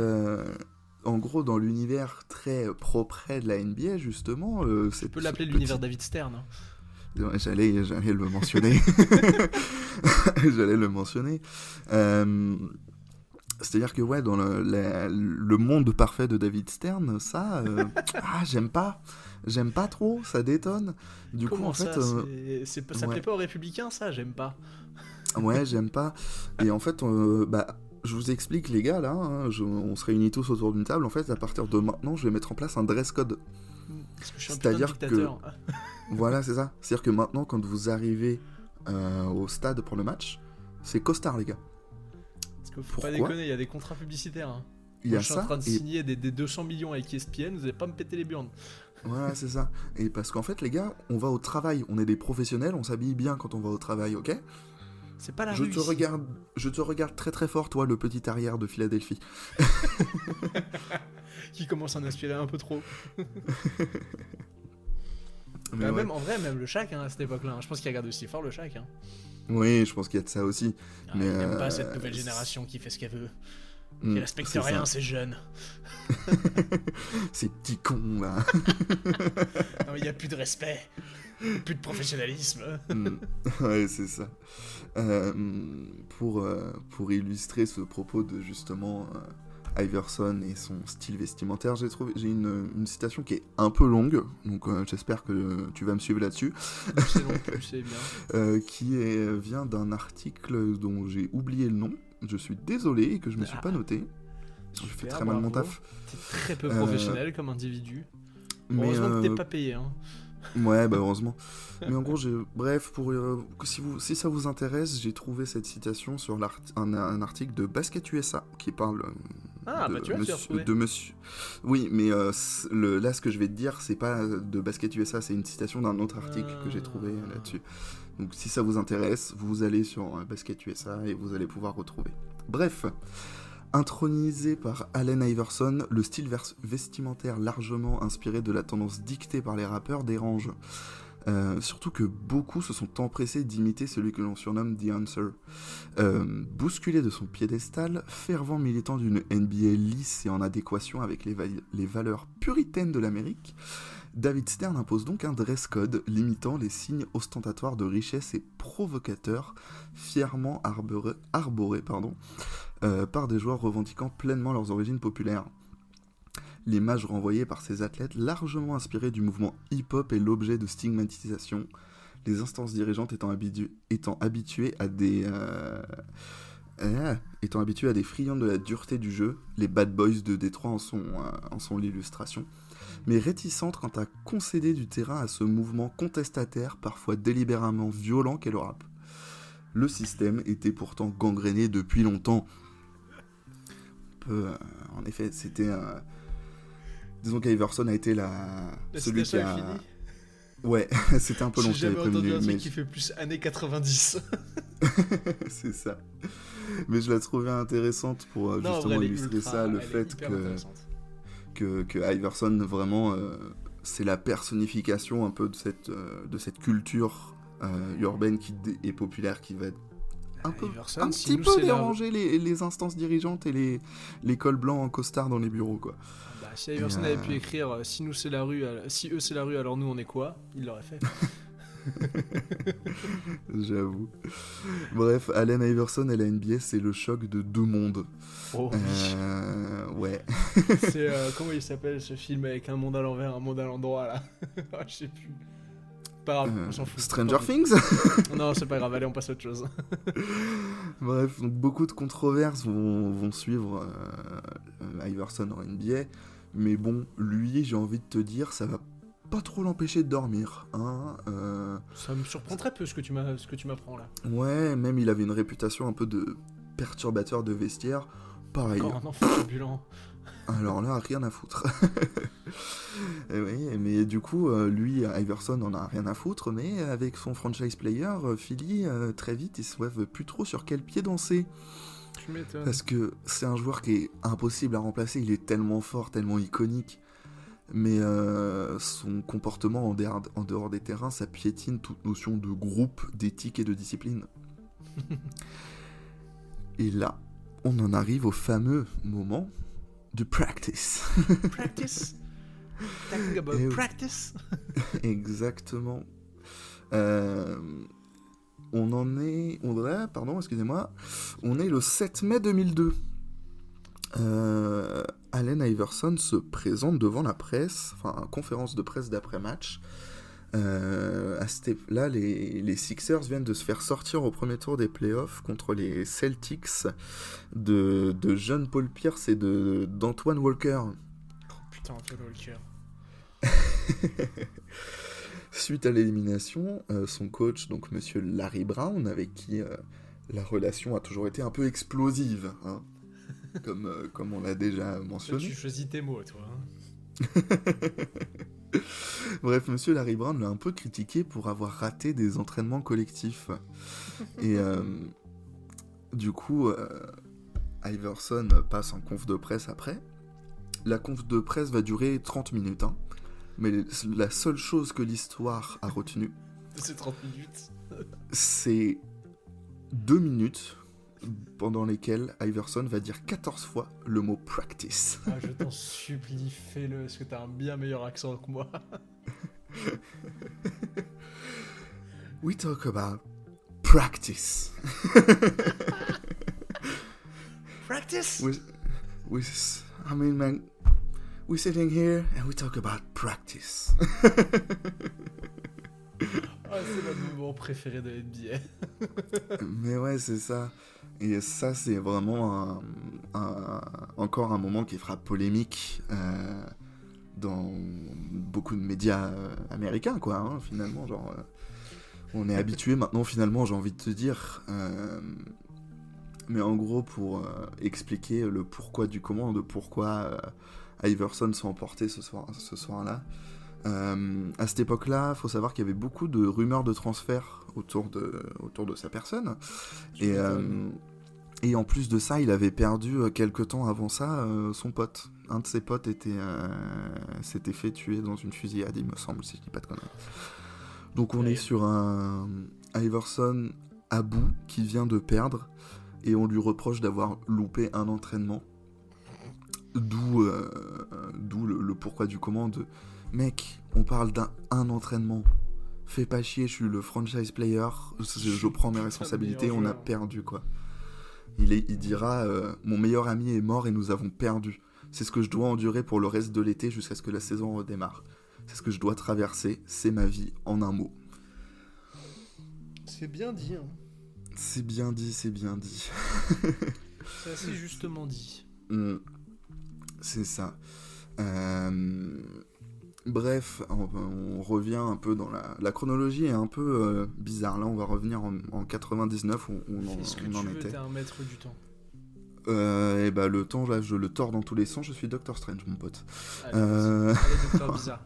en gros, dans l'univers très propre de la NBA, justement... Tu peux l'appeler l'univers David Stern. Hein. J'allais le mentionner. C'est-à-dire que dans le monde parfait de David Stern, ça, j'aime pas trop, ça détonne. Du Comment coup, en ça, fait, ça plaît pas aux Républicains, ça, j'aime pas. Ouais, j'aime pas. Et en fait, je vous explique les gars là, on se réunit tous autour d'une table. En fait, à partir de maintenant, je vais mettre en place un dress code. Parce que je suis un putain de dictateur. Voilà, c'est ça. C'est-à-dire que maintenant, quand vous arrivez au stade pour le match, c'est costard, les gars. Faut pas déconner, il y a des contrats publicitaires. Hein. Je suis en train de signer des 200 millions avec ESPN, vous allez pas me péter les burnes. Voilà, c'est ça. Et parce qu'en fait, les gars, on va au travail, on est des professionnels, on s'habille bien quand on va au travail, ok ? C'est pas la je te regarde très très fort, toi, le petit arrière de Philadelphie. Qui commence à en inspirer un peu trop. Mais même en vrai, même le Shaq à cette époque-là, je pense qu'il regarde aussi fort le Shaq. Hein. Oui, je pense qu'il y a de ça aussi. Mais il n'aime pas cette nouvelle génération qui fait ce qu'elle veut. Qui respecte rien, ces jeunes. Ces petits cons, là. Non, il n'y a plus de respect. Plus de professionnalisme. Ouais, c'est ça. Pour illustrer ce propos de justement Iverson et son style vestimentaire, j'ai une citation qui est un peu longue, donc j'espère que tu vas me suivre là-dessus. C'est long, tu sais bien. Qui vient d'un article dont j'ai oublié le nom. Je suis désolé et que je me suis pas noté. Je fais très mal mon taf. T'es très peu professionnel comme individu. Heureusement que t'es pas payé. Hein. Ouais, heureusement. Mais en gros, bref, si ça vous intéresse, j'ai trouvé cette citation sur un article de Basket USA qui parle de monsieur. Oui, mais là, ce que je vais te dire, c'est pas de Basket USA, c'est une citation d'un autre article que j'ai trouvé là-dessus. Donc, si ça vous intéresse, vous allez sur Basket USA et vous allez pouvoir retrouver. Bref. Intronisé par Allen Iverson, le style vestimentaire largement inspiré de la tendance dictée par les rappeurs dérange. Surtout que beaucoup se sont empressés d'imiter celui que l'on surnomme The Answer. Bousculé de son piédestal, fervent militant d'une NBA lisse et en adéquation avec les valeurs puritaines de l'Amérique, David Stern impose donc un dress code limitant les signes ostentatoires de richesse et provocateurs, fièrement arborés par des joueurs revendiquant pleinement leurs origines populaires. L'image renvoyée par ces athlètes largement inspirée du mouvement hip-hop est l'objet de stigmatisation, les instances dirigeantes étant habituées à des friands de la dureté du jeu. Les Bad Boys de Détroit en sont l'illustration, mais réticentes quant à concéder du terrain à ce mouvement contestataire, parfois délibérément violent qu'est le rap. Le système était pourtant gangréné depuis longtemps. En effet, c'était disons qu'Iverson a été celui qui a... Ouais, c'était un peu long, j'ai jamais prévenu, entendu un truc qui fait plus années 90. C'est ça. Mais je la trouvais intéressante pour justement illustrer ça, le fait que Iverson, vraiment, c'est la personnification un peu de cette culture urbaine qui est populaire, qui va un petit peu déranger les instances dirigeantes et les cols blancs en costard dans les bureaux, quoi. Bah, si Iverson avait pu écrire si eux c'est la rue, alors nous on est quoi, il l'aurait fait. J'avoue. Bref, Allen Iverson et la NBA, c'est le choc de deux mondes. Oh oui. Ouais. C'est comment il s'appelle ce film avec un monde à l'envers, un monde à l'endroit là. Je sais plus. Pas grave, on s'en fout. Stranger Things. Non, c'est pas grave, allez, on passe à autre chose. Bref, donc beaucoup de controverses vont suivre Iverson en NBA, mais bon, lui, j'ai envie de te dire, ça va pas trop l'empêcher de dormir, hein. Ça me surprend très peu ce que tu m'apprends là. Ouais, même il avait une réputation un peu de perturbateur de vestiaire. Pareil. Encore un enfant turbulent. Alors là, rien à foutre. Et oui, mais du coup, lui, Iverson en a rien à foutre, mais avec son franchise player, Philly, très vite, ils savent plus trop sur quel pied danser. Tu m'étonnes. Parce que c'est un joueur qui est impossible à remplacer, il est tellement fort, tellement iconique. Mais son comportement en dehors des terrains, ça piétine toute notion de groupe, d'éthique et de discipline. Et là, on en arrive au fameux moment de practice. Practice. Talking about practice. Exactement. On est le 7 mai 2002. Allen Iverson se présente devant la presse, enfin, conférence de presse d'après-match. Là, les Sixers viennent de se faire sortir au premier tour des playoffs contre les Celtics de John Paul Pierce et d'Antoine Walker. Oh putain, Antoine Walker. Suite à l'élimination, son coach, donc monsieur Larry Brown, avec qui la relation a toujours été un peu explosive, hein, comme on l'a déjà mentionné. Tu choisis tes mots, toi. Hein. Bref, monsieur Larry Brown l'a un peu critiqué pour avoir raté des entraînements collectifs. Et du coup, Iverson passe en conf de presse après. La conf de presse va durer 30 minutes, hein. Mais la seule chose que l'histoire a retenue, c'est 30 minutes. C'est 2 minutes pendant lesquelles Iverson va dire 14 fois le mot practice. Ah, je t'en supplie, fais-le, parce que t'as un bien meilleur accent que moi. We talk about practice. Practice? I mean, man, we're sitting here and we talk about practice. Ah, c'est mon moment préféré de NBA. Mais ouais, c'est ça. Et ça, c'est vraiment encore un moment qui fera polémique dans beaucoup de médias américains, quoi, hein, finalement. Genre, on est habitué maintenant, finalement, j'ai envie de te dire. Mais en gros, pour expliquer le pourquoi du comment, de pourquoi Iverson s'est emporté ce soir-là, à cette époque-là, il faut savoir qu'il y avait beaucoup de rumeurs de transfert autour de sa personne. Et en plus de ça, il avait perdu quelque temps avant ça son pote. Un de ses potes s'était fait tuer dans une fusillade, il me semble, si je dis pas de conneries. Donc on est sur un Iverson à bout qui vient de perdre et on lui reproche d'avoir loupé un entraînement. D'où le pourquoi du comment de mec, on parle d'un entraînement. Fais pas chier, je suis le franchise player, je prends mes responsabilités, on a perdu, quoi. Il dira mon meilleur ami est mort et nous avons perdu. C'est ce que je dois endurer pour le reste de l'été jusqu'à ce que la saison redémarre. C'est ce que je dois traverser, c'est ma vie en un mot. C'est bien dit, hein. C'est bien dit, c'est bien dit. C'est assez justement dit. C'est ça. Bref, on revient un peu dans la chronologie est un peu bizarre. Là, on va revenir en 99 où on en était. T'es un maître du temps. Et bah le temps, là, je le tords dans tous les sens. Je suis Doctor Strange, mon pote. Allez, Docteur Bizarre.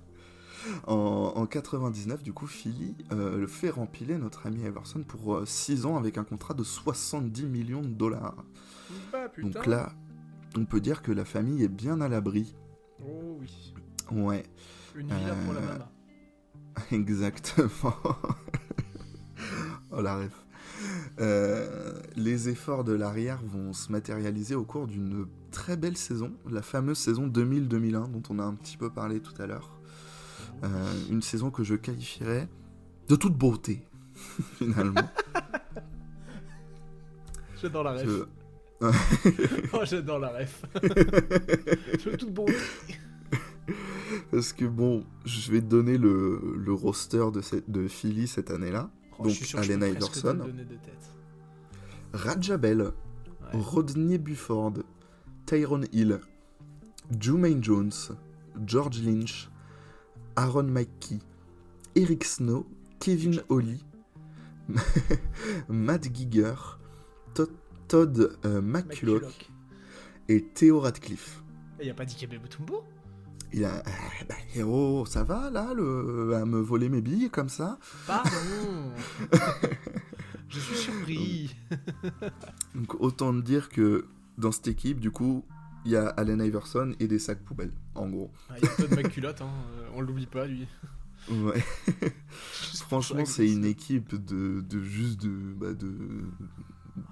En 99, du coup, Philly le fait rempiler notre ami Iverson pour 6 ans avec un contrat de 70 millions de dollars. Bah putain. Donc là, on peut dire que la famille est bien à l'abri. Oh oui. Ouais. Une villa pour la maman. Exactement. Oh la ref. Les efforts de l'arrière vont se matérialiser au cours d'une très belle saison, la fameuse saison 2000-2001 dont on a un petit peu parlé tout à l'heure. Une saison que je qualifierais de toute beauté, finalement. J'adore la ref. Oh, j'adore la ref. De toute beauté. Parce que bon, je vais te donner le roster de Philly cette année-là. Donc Allen Iverson, Raja Bell, Rodney Buford, Tyrone Hill, Jermaine Jones, George Lynch, Aaron Mackey, Eric Snow, Kevin Ollie, Matt Giger, Todd McCulloch et Theo Radcliffe. Il n'y a pas Dikembe Mutombo? Il a... oh, ça va là, à me voler mes billes comme ça? Pardon. Je suis surpris. Donc autant te dire que dans cette équipe, du coup, il y a Allen Iverson et des sacs poubelles, en gros. Il y a Todd McCulloch, hein, on l'oublie pas lui. Ouais. Franchement, c'est une équipe de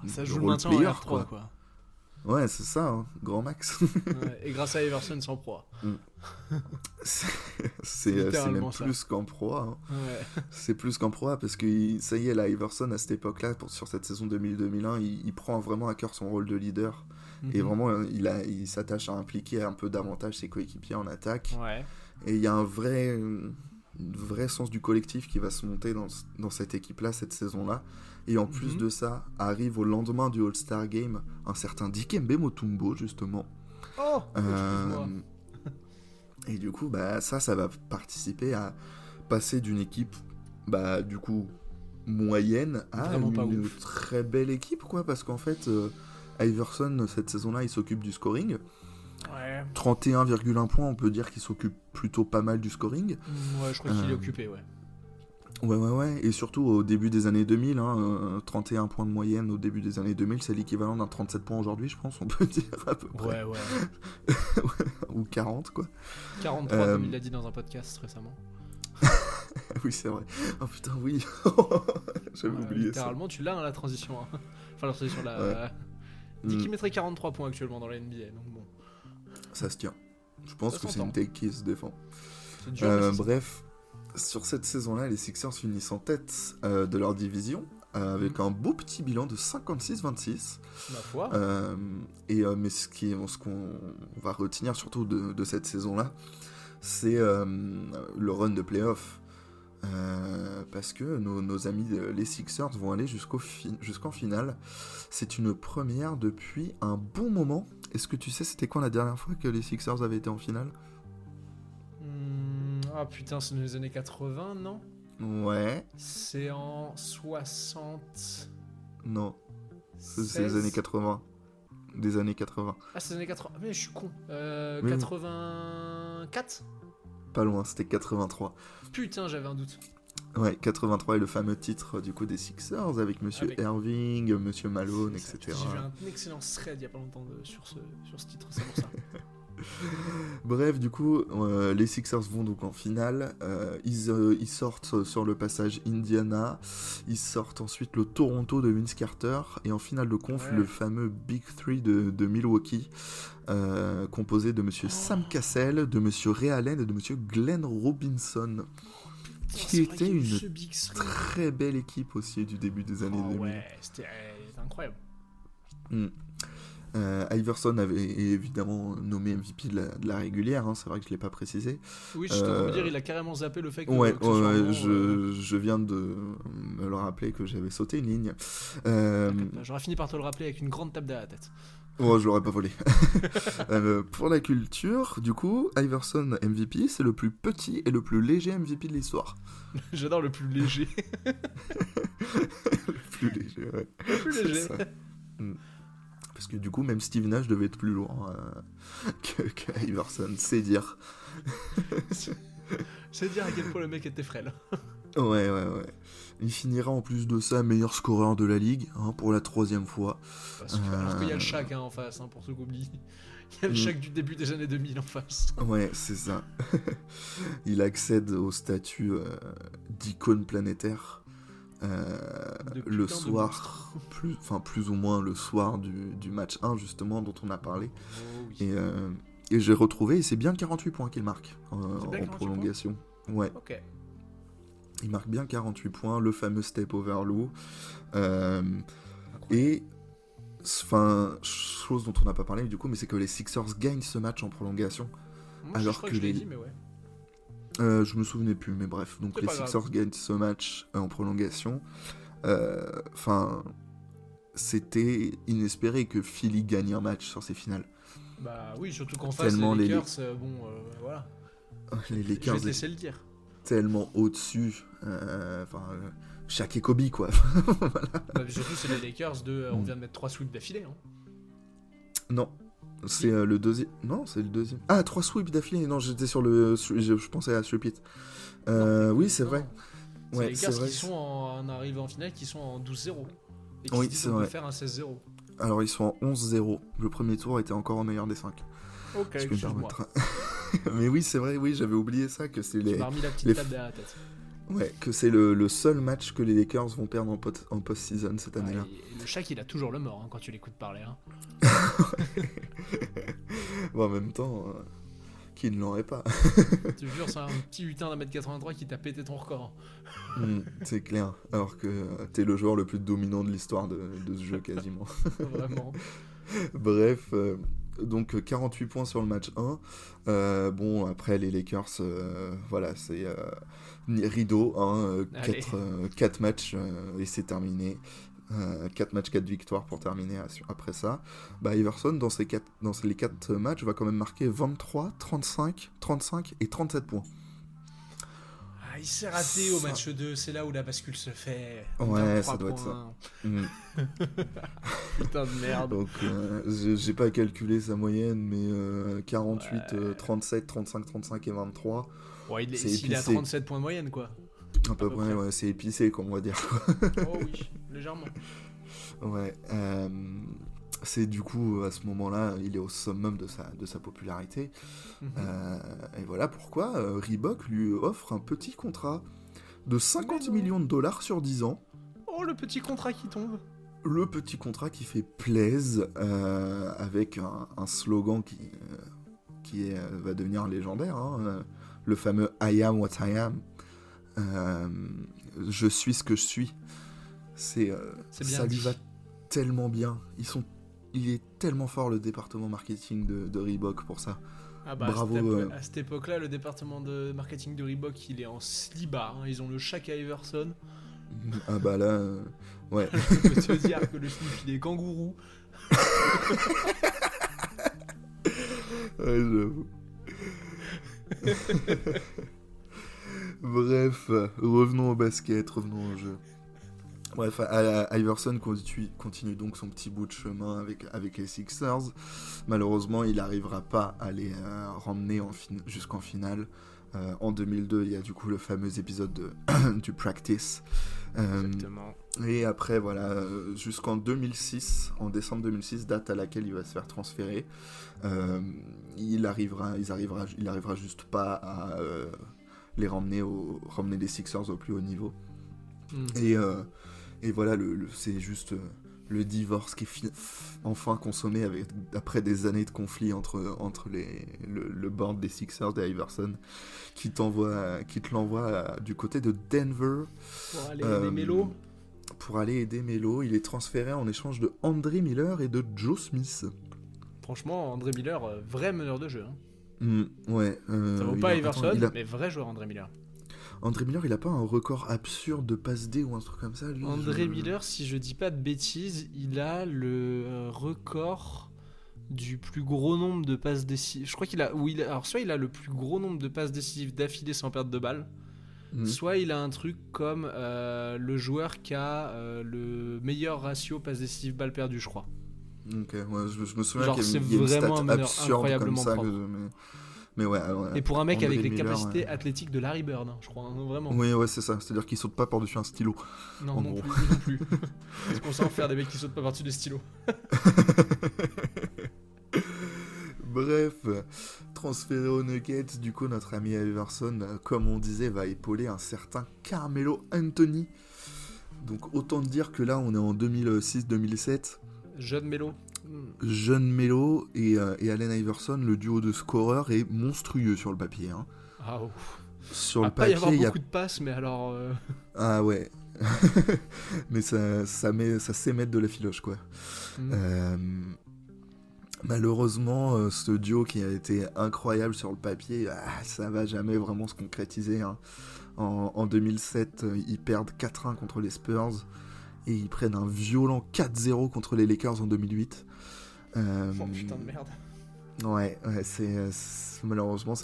ça joue le maintien en R3 quoi. Ouais, c'est ça, hein, grand max. Ouais, et grâce à Iverson, c'est en pro. C'est même plus qu'en pro. Hein. Ouais. C'est plus qu'en pro parce que ça y est, là, Iverson, à cette époque-là, sur cette saison 2000-2001, il prend vraiment à cœur son rôle de leader. Et vraiment, il s'attache à impliquer un peu davantage ses coéquipiers en attaque. Ouais. Et il y a un vrai sens du collectif qui va se monter dans cette équipe-là, cette saison-là. Et en plus de ça, arrive au lendemain du All-Star Game un certain Dikembe Mutombo, justement. Oh, excuse-moi. Et du coup, ça va participer à passer d'une équipe, du coup, moyenne à une très belle équipe, quoi. Parce qu'en fait, Iverson, cette saison-là, il s'occupe du scoring. Ouais. 31,1 points, on peut dire qu'il s'occupe plutôt pas mal du scoring. Ouais, je crois qu'il est occupé, ouais. Ouais. Et surtout au début des années 2000, 31 points de moyenne au début des années 2000, c'est l'équivalent d'un 37 points aujourd'hui, je pense, on peut dire à peu près. Ouais. Ou 40, quoi. 43, comme il l'a dit dans un podcast récemment. Oui, c'est vrai. Oh putain, oui. J'avais oublié littéralement, ça. Tu l'as, hein, la transition. Hein. Enfin, la transition, dit qu'il mettrait 43 points actuellement dans la NBA, donc bon. Ça se tient. Je pense ça que c'est une take qui se défend. C'est dur, bref, sur cette saison-là, les Sixers finissent en tête de leur division avec un beau petit bilan de 56-26. Ma foi. Mais ce qu'on va retenir surtout de cette saison-là, c'est le run de playoff. Parce que nos amis les Sixers vont aller jusqu'en finale. C'est une première depuis un bon moment. Est-ce que tu sais c'était quand la dernière fois que les Sixers avaient été en finale? Ah putain, c'est dans les années 80, non? Ouais. C'est en 60... Non. C'est les années 80. Des années 80. Ah, c'est les années 80. Mais je suis con. 84? Pas loin, c'était 83. Putain, j'avais un doute. Ouais, 83 est le fameux titre du coup des Sixers avec Monsieur Irving, Monsieur Malone, etc. J'ai vu un excellent thread il y a pas longtemps sur ce titre, c'est pour ça. Bref, du coup, les Sixers vont donc en finale. Ils sortent sur le passage Indiana. Ils sortent ensuite le Toronto de Vince Carter. Et en finale de conf, le fameux Big Three de Milwaukee, composé de Monsieur Sam Cassell, de Monsieur Ray Allen et de Monsieur Glenn Robinson. Qui était une très belle équipe aussi du début des années 2000. Ouais, c'était incroyable. Iverson avait évidemment nommé MVP de la régulière, c'est vrai que je ne l'ai pas précisé. Oui, je t'en veux dire, il a carrément zappé le fait que... Je viens de me le rappeler que j'avais sauté une ligne. J'aurais fini par te le rappeler avec une grande tape derrière la tête. Oh, je l'aurais pas volé. Pour la culture, du coup, Iverson MVP, c'est le plus petit et le plus léger MVP de l'histoire. J'adore le plus léger. Le plus léger, ouais. Le plus léger. Parce que du coup, même Steve Nash devait être plus lourd que Iverson, c'est dire. C'est dire à quel point le mec était frêle. Ouais. Il finira en plus de ça meilleur scoreur de la ligue, pour la 3e fois. Alors qu'il y a le Shaq en face, pour ceux qui oublient. Il y a le Shaq du début des années 2000 en face. Ouais, c'est ça. Il accède au statut d'icône planétaire le soir, plus ou moins le soir du match 1 justement dont on a parlé. Oh, oui. Et j'ai retrouvé, et c'est bien 48 points qu'il marque en prolongation. Ouais. Ok. Il marque bien 48 points, le fameux step over Lou. Et chose dont on n'a pas parlé du coup, mais c'est que les Sixers gagnent ce match en prolongation. Moi, alors que je l'ai dit, mais ouais. Je me souvenais plus, mais bref. Donc les Sixers gagnent ce match en prolongation. C'était inespéré que Philly gagne un match sur ces finales. Bah oui, surtout qu'en face, les Lakers, voilà. Les Lakers, je vais te laisser le dire. Tellement au-dessus. Shaq et Kobe, quoi. Voilà. Bah, surtout, c'est les Lakers on vient de mettre 3 sweeps d'affilée. Non. C'est le deuxième. Non, c'est le deuxième. Ah, 3 sweeps d'affilée. Non, j'étais sur le. Je pensais à Sweep It. Oui, c'est vrai. C'est les Lakers qui sont en arrivée en finale, qui sont en 12-0. Et qui se disent faire un 16-0. Alors, ils sont en 11-0. Le premier tour était encore en meilleur des 5. Ok, excuse-moi. Mais oui, c'est vrai, j'avais oublié ça, que c'est les... Tu m'as remis la petite table derrière la tête. Ouais, que c'est le seul match que les Lakers vont perdre en post-season cette année-là. Le Shaq, il a toujours le mort quand tu l'écoutes parler. Bon, en même temps, qui ne l'aurait pas. Je te jure, c'est un petit hutin d'1m83 qui t'a pété ton record. C'est clair, alors que t'es le joueur le plus dominant de l'histoire de ce jeu quasiment. Vraiment. Bref, donc 48 points sur le match 1. Bon, après les Lakers, c'est rideau, 4 matchs et c'est terminé. 4 matchs, 4 victoires pour terminer après ça. Iverson, dans les 4 matchs, va quand même marquer 23, 35, 35 et 37 points. Il s'est raté au match 2, c'est là où la bascule se fait. Ouais, ça doit être ça. Putain de merde. Donc, j'ai pas calculé sa moyenne, mais 48, 37, 35, 35 et 23. Ouais, il est à 37 points de moyenne, quoi. À peu près, ouais, c'est épicé, comme on va dire. Oh oui, légèrement. Ouais, c'est du coup, à ce moment-là, il est au summum de sa popularité. Et voilà pourquoi Reebok lui offre un petit contrat de 50 millions de dollars sur 10 ans. Oh, le petit contrat qui tombe. Le petit contrat qui fait plaise, avec un slogan qui va devenir légendaire, le fameux « I am what I am ». Je suis ce que je suis. Ça lui va tellement bien. Il est tellement fort, le département marketing de Reebok, pour ça. Bravo. À cette époque-là, le département de marketing de Reebok, il est en slibard. Ils ont le Shaq Iverson. Ah bah là, ouais. Je peux te dire que le slip, il est kangourou. Ouais, j'avoue. Bref, revenons au basket, revenons au jeu. Bref, Iverson continue donc son petit bout de chemin avec les Sixers. Malheureusement, il n'arrivera pas à les ramener jusqu'en finale. En 2002, il y a du coup le fameux épisode du Practice. Exactement. Et après, voilà, jusqu'en 2006, en décembre 2006, date à laquelle il va se faire transférer, il arrivera juste pas à les ramener les Sixers au plus haut niveau. Et voilà, c'est juste le divorce qui est enfin consommé après des années de conflit entre le board des Sixers et Iverson, qui te l'envoie du côté de Denver pour aller aider Melo. Pour aller aider Melo. Il est transféré en échange de André Miller et de Joe Smith. Franchement, André Miller, vrai meneur de jeu. Ouais. Ça vaut pas Iverson, mais vrai joueur André Miller. André Miller, il a pas un record absurde de passe D ou un truc comme ça, lui? Miller, si je dis pas de bêtises, il a le record du plus gros nombre de passes décisives. Je crois qu'il a, alors soit il a le plus gros nombre de passes décisives d'affilée sans perdre de balle, soit il a un truc comme le joueur qui a le meilleur ratio passes décisives balles perdues, je crois. Ok, ouais, je me souviens Genre, qu'il c'est y a une stat vraiment un meneur absurde incroyablement comme ça. propre. Mais ouais, Et pour un mec André avec les Miller, capacités athlétiques de Larry Bird, hein, je crois, hein, vraiment. Oui, ouais, c'est ça. C'est-à-dire qu'il saute pas par-dessus un stylo. Non, non plus. Est-ce qu'on sait en faire des mecs qui sautent pas par-dessus des stylos? Bref, transféré aux Nuggets, du coup, notre ami Iverson, comme on disait, va épauler un certain Carmelo Anthony. Donc, autant dire que là, on est en 2006-2007. Jeune Melo. Jeune Melo et Allen Iverson, le duo de scoreurs est monstrueux sur le papier. Hein. Ah, oh. Sur le papier, papier, il y a beaucoup de passes, mais alors. Ah ouais. Mais ça sait mettre de la filoche, quoi. Malheureusement, ce duo qui a été incroyable sur le papier, ça va jamais vraiment se concrétiser. Hein. En 2007, ils perdent 4-1 contre les Spurs et ils prennent un violent 4-0 contre les Lakers en 2008. Oh putain de merde. Ouais, c'est malheureusement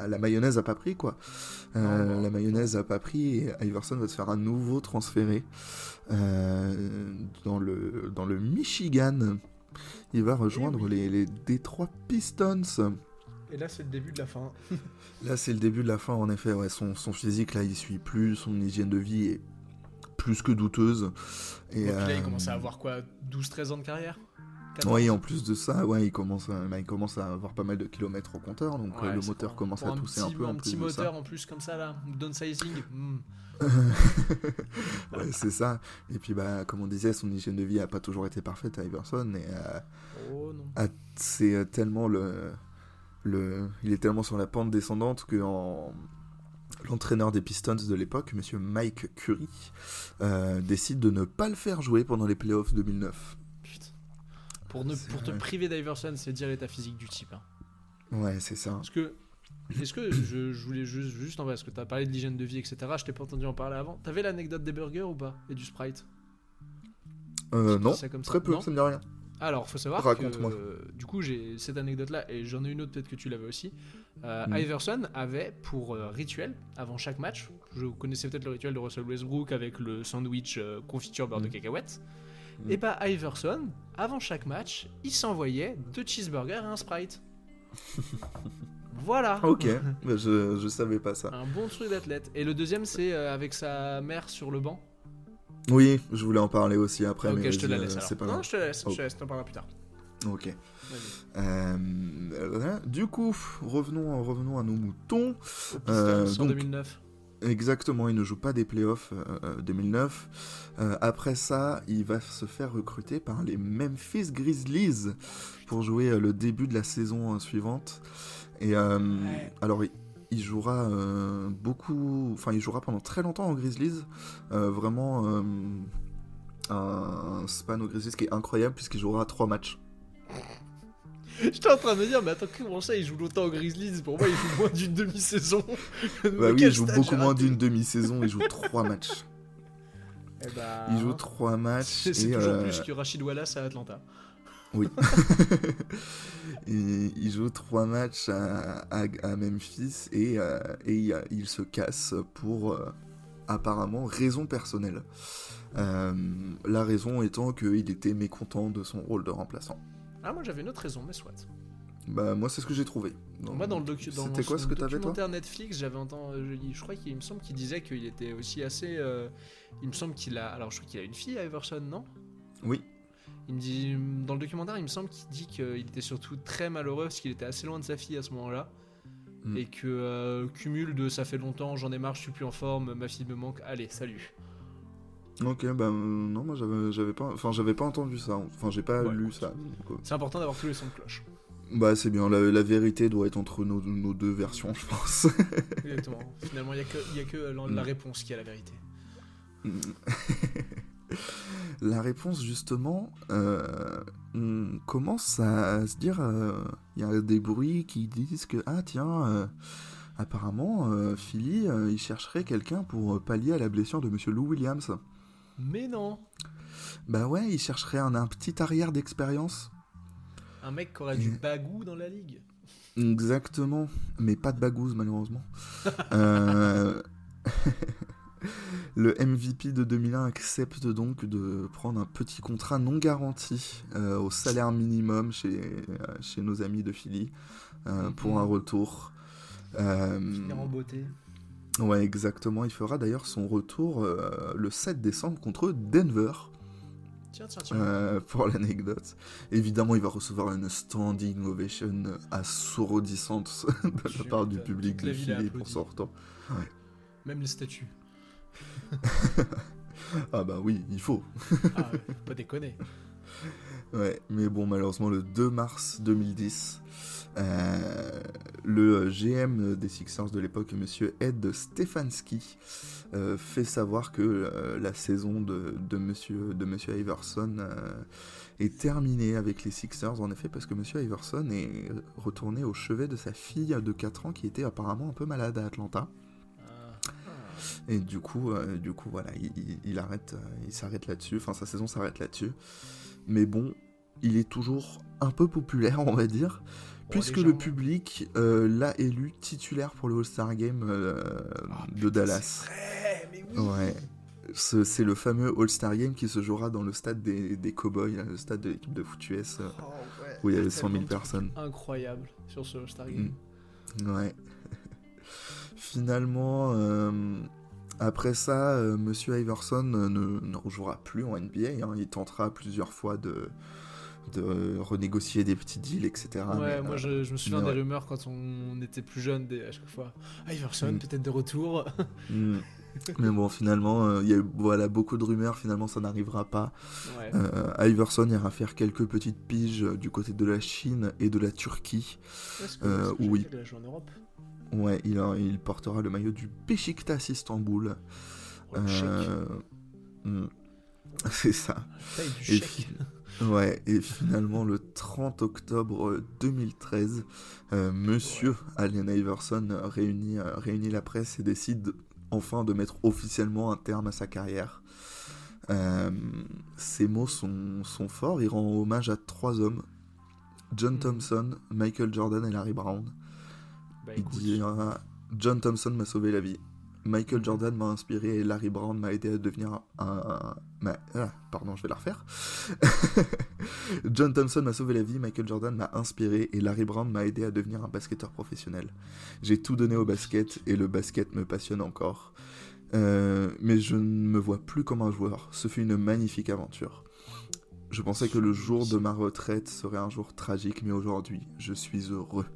la mayonnaise a pas pris, quoi. La mayonnaise a pas pris et Iverson va se faire à nouveau transférer dans le Michigan. Il va rejoindre les Detroit Pistons. Et là, c'est le début de la fin. Là, c'est le début de la fin, en effet. Ouais, son physique, là, il suit plus. Son hygiène de vie est plus que douteuse. Et puis là, il commence à avoir quoi, 12-13 ans de carrière? 14. Oui, en plus de ça, ouais, il commence à avoir pas mal de kilomètres au compteur, donc le moteur commence à tousser un peu. Un petit moteur en plus comme ça, là, downsizing. Ouais, c'est ça. Et puis, comme on disait, son hygiène de vie a pas toujours été parfaite à Iverson. Et c'est tellement il est tellement sur la pente descendante que l'entraîneur des Pistons de l'époque, monsieur Mike Curry, décide de ne pas le faire jouer pendant les playoffs 2009. Pour te priver d'Iverson, c'est dire l'état physique du type. Hein. Ouais, c'est ça. Est-ce que je voulais juste en vrai, parce que t'as parlé de l'hygiène de vie, etc. Je t'ai pas entendu en parler avant. T'avais l'anecdote des burgers ou pas? Et du Sprite? Non, très peu, ça me dit rien. Alors, faut savoir Raconte-moi. que du coup, j'ai cette anecdote-là, et j'en ai une autre, peut-être que tu l'avais aussi. Iverson avait pour rituel, avant chaque match, je connaissais peut-être le rituel de Russell Westbrook avec le sandwich confiture beurre de cacahuètes. Et Iverson, avant chaque match, il s'envoyait 2 cheeseburgers et un Sprite. Voilà. Ok, je savais pas ça. Un bon truc d'athlète. Et le deuxième, c'est avec sa mère sur le banc. Oui, je voulais en parler aussi après. Ok, mais je te la laisse alors. C'est pas non, grave. je te la laisse, t'en parleras plus tard. Ok. Du coup, revenons à nos moutons. En 2009. Exactement, il ne joue pas des playoffs 2009. Après ça, il va se faire recruter par les Memphis Grizzlies pour jouer le début de la saison suivante. Et alors, il jouera il jouera pendant très longtemps en Grizzlies. Vraiment un span aux Grizzlies qui est incroyable puisqu'il jouera 3 matchs. J'étais en train de me dire, mais attends, comment ça, il joue longtemps aux Grizzlies? Pour moi, il joue moins d'une demi-saison. Oui, il joue beaucoup moins d'une demi-saison, il joue 3 matchs. Il joue 3 matchs. C'est toujours plus que Rachid Wallace à Atlanta. Oui. Il joue 3 matchs à Memphis et il se casse pour apparemment raison personnelle. La raison étant qu'il était mécontent de son rôle de remplaçant. Ah, moi j'avais une autre raison, mais soit. Moi c'est ce que j'ai trouvé. Moi dans le C'était quoi ce que t'avais toi? Documentaire Netflix, j'avais entendu, je crois qu'il me semble qu'il disait qu'il était aussi assez. Il me semble qu'il a. Alors je crois qu'il a une fille, Iverson, non? Oui. Il me dit dans le documentaire, il me semble qu'il dit qu'il était surtout très malheureux parce qu'il était assez loin de sa fille à ce moment-là. Et que cumul de ça fait longtemps, j'en ai marre, je suis plus en forme, ma fille me manque, allez, salut. Ok, non, moi j'avais pas entendu ça, j'ai pas lu ça. Donc, c'est important d'avoir tous les sons de cloche. C'est bien, la vérité doit être entre nos deux versions, je pense. Exactement, finalement il y a que la réponse qui a la vérité. La réponse justement, on commence à se dire, il y a des bruits qui disent que, apparemment, Philly, il chercherait quelqu'un pour pallier à la blessure de Monsieur Lou Williams. Mais non. Ouais, il chercherait un petit arrière d'expérience. Un mec qui aurait du bagou dans la ligue. Exactement, mais pas de bagouze malheureusement. Le MVP de 2001 accepte donc de prendre un petit contrat non garanti au salaire minimum chez nos amis de Philly pour un retour. Finir en beauté. Ouais, exactement. Il fera d'ailleurs son retour le 7 décembre contre Denver. Tiens. Pour l'anecdote. Évidemment, il va recevoir une standing ovation assourdissante de la part du public de Philly pour son retour. Ouais. Même les statues. Ah bah oui, il faut. Ah ouais, faut pas déconner. Ouais, mais bon, malheureusement, le 2 mars 2010, le GM des Sixers de l'époque, monsieur Ed Stefanski, fait savoir que la saison de monsieur Iverson est terminée avec les Sixers, en effet, parce que monsieur Iverson est retourné au chevet de sa fille de 4 ans qui était apparemment un peu malade à Atlanta. Et du coup voilà, il s'arrête là-dessus, enfin sa saison s'arrête là-dessus. Mais bon, il est toujours un peu populaire, on va dire, puisque le public l'a élu titulaire pour le All-Star Game de Dallas. C'est vrai, mais oui. Ouais. C'est le fameux All-Star Game qui se jouera dans le stade des Cowboys, le stade de l'équipe de foot US, où il y avait 100 000 personnes. Incroyable sur ce All-Star Game. Ouais. Finalement, après ça, monsieur Iverson ne rejouera plus en NBA. Il tentera plusieurs fois de renégocier des petits deals, etc. Ouais, moi je me souviens des rumeurs quand on était plus jeune, à chaque fois. Iverson, peut-être de retour. Mais bon, finalement, il y a eu beaucoup de rumeurs. Finalement, ça n'arrivera pas. Ouais. Iverson ira faire quelques petites piges du côté de la Chine et de la Turquie. Oui. Il a joué en Europe. Ouais, il portera le maillot du Beşiktaş Istanbul. C'est ça. Et finalement, le 30 octobre 2013, monsieur Allen Iverson réunit la presse et décide enfin de mettre officiellement un terme à sa carrière. Ces mots sont forts. Il rend hommage à 3 hommes: John Thompson, Michael Jordan et Larry Brown. Il dit John Thompson m'a sauvé la vie, Michael Jordan m'a inspiré et Larry Brown m'a aidé à devenir je vais la refaire. John Thompson m'a sauvé la vie, Michael Jordan m'a inspiré et Larry Brown m'a aidé à devenir un basketteur professionnel. J'ai tout donné au basket et le basket me passionne encore. Mais je ne me vois plus comme un joueur. Ce fut une magnifique aventure. Je pensais que le jour de ma retraite serait un jour tragique, mais aujourd'hui, je suis heureux.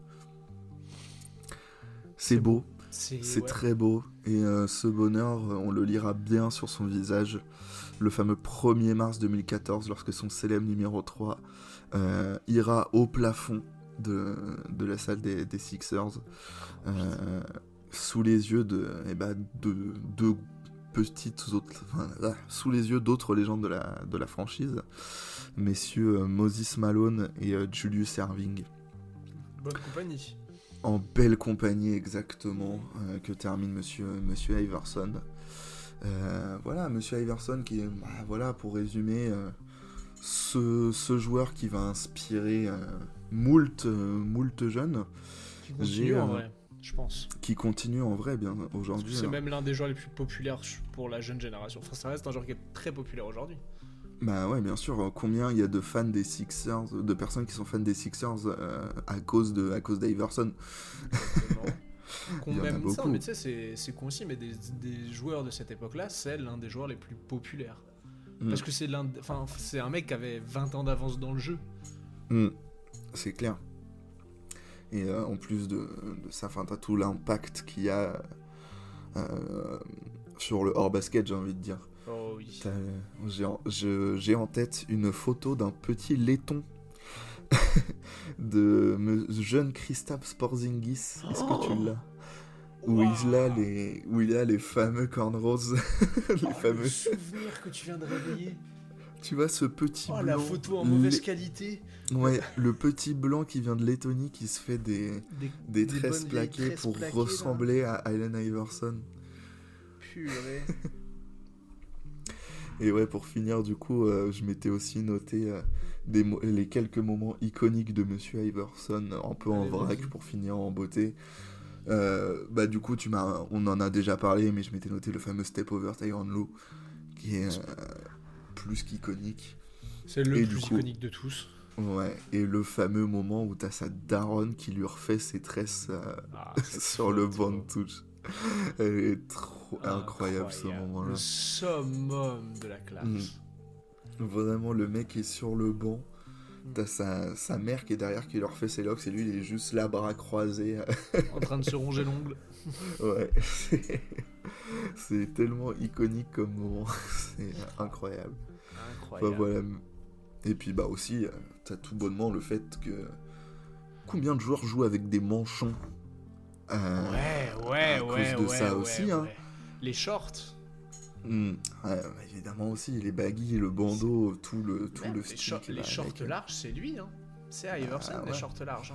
C'est beau, c'est très beau, et ce bonheur, on le lira bien sur son visage, le fameux 1er mars 2014, lorsque son célèbre numéro 3 ira au plafond de la salle des Sixers, sous les yeux de petites autres, sous les yeux d'autres légendes de la franchise, messieurs Moses Malone et Julius Erving. Bonne compagnie. En belle compagnie, exactement, que termine monsieur Iverson. Monsieur Iverson qui est, pour résumer, ce joueur qui va inspirer moult jeunes. Qui continue en vrai, je pense. Qui continue en vrai, bien, aujourd'hui. C'est même l'un des joueurs les plus populaires pour la jeune génération. Enfin, ça reste un joueur qui est très populaire aujourd'hui. Bah ouais, bien sûr. Combien il y a de fans des Sixers, de personnes qui sont fans des Sixers à cause d'Iverson. Qu'on même ça, mais tu sais, c'est con aussi, mais des joueurs de cette époque-là, c'est l'un des joueurs les plus populaires. Parce que c'est un mec qui avait 20 ans d'avance dans le jeu. C'est clair. Et en plus de ça, t'as tout l'impact qu'il y a sur le hors-basket, j'ai envie de dire. Oh oui. J'ai en tête une photo d'un petit laiton de jeune Kristaps Porzingis. Est-ce que tu l'as? Où il a les fameux cornrows. Les fameux le souvenir que tu viens de réveiller. Tu vois ce petit blanc. La photo en mauvaise qualité. Ouais, le petit blanc qui vient de Lettonie qui se fait des tresses plaquées pour ressembler à Allen Iverson. Purée. Et ouais, pour finir, du coup, je m'étais aussi noté les quelques moments iconiques de Monsieur Iverson, un peu en Allez, vrac, vas-y. pour finir en beauté. Bah du coup, on en a déjà parlé, mais je m'étais noté le fameux Step Over Tyronn Lue, qui est plus qu'iconique. C'est le Et du plus coup, iconique de tous. ouais, et le fameux moment où t'as sa daronne qui lui refait ses tresses Ah, cette sur le photo. banc de touche. Elle est trop incroyable ce Le moment-là. summum de la Mm. classe. Vraiment, le mec est sur le banc. Mm. T'as sa mère qui est derrière qui leur fait ses locks et lui il est juste là, bras croisés. En train de se ronger l'ongle. Ouais, c'est tellement iconique comme moment. C'est incroyable. Enfin, Incroyable. voilà. Et puis bah aussi, t'as tout bonnement le fait que combien de joueurs jouent avec des manchons à cause de ça aussi, hein. Les shorts. Ouais, bah, évidemment aussi, les baggy, le bandeau, tout le Même style qui les va shorts avec. larges, c'est lui. Hein. C'est Iverson, Ah, les ouais. shorts larges.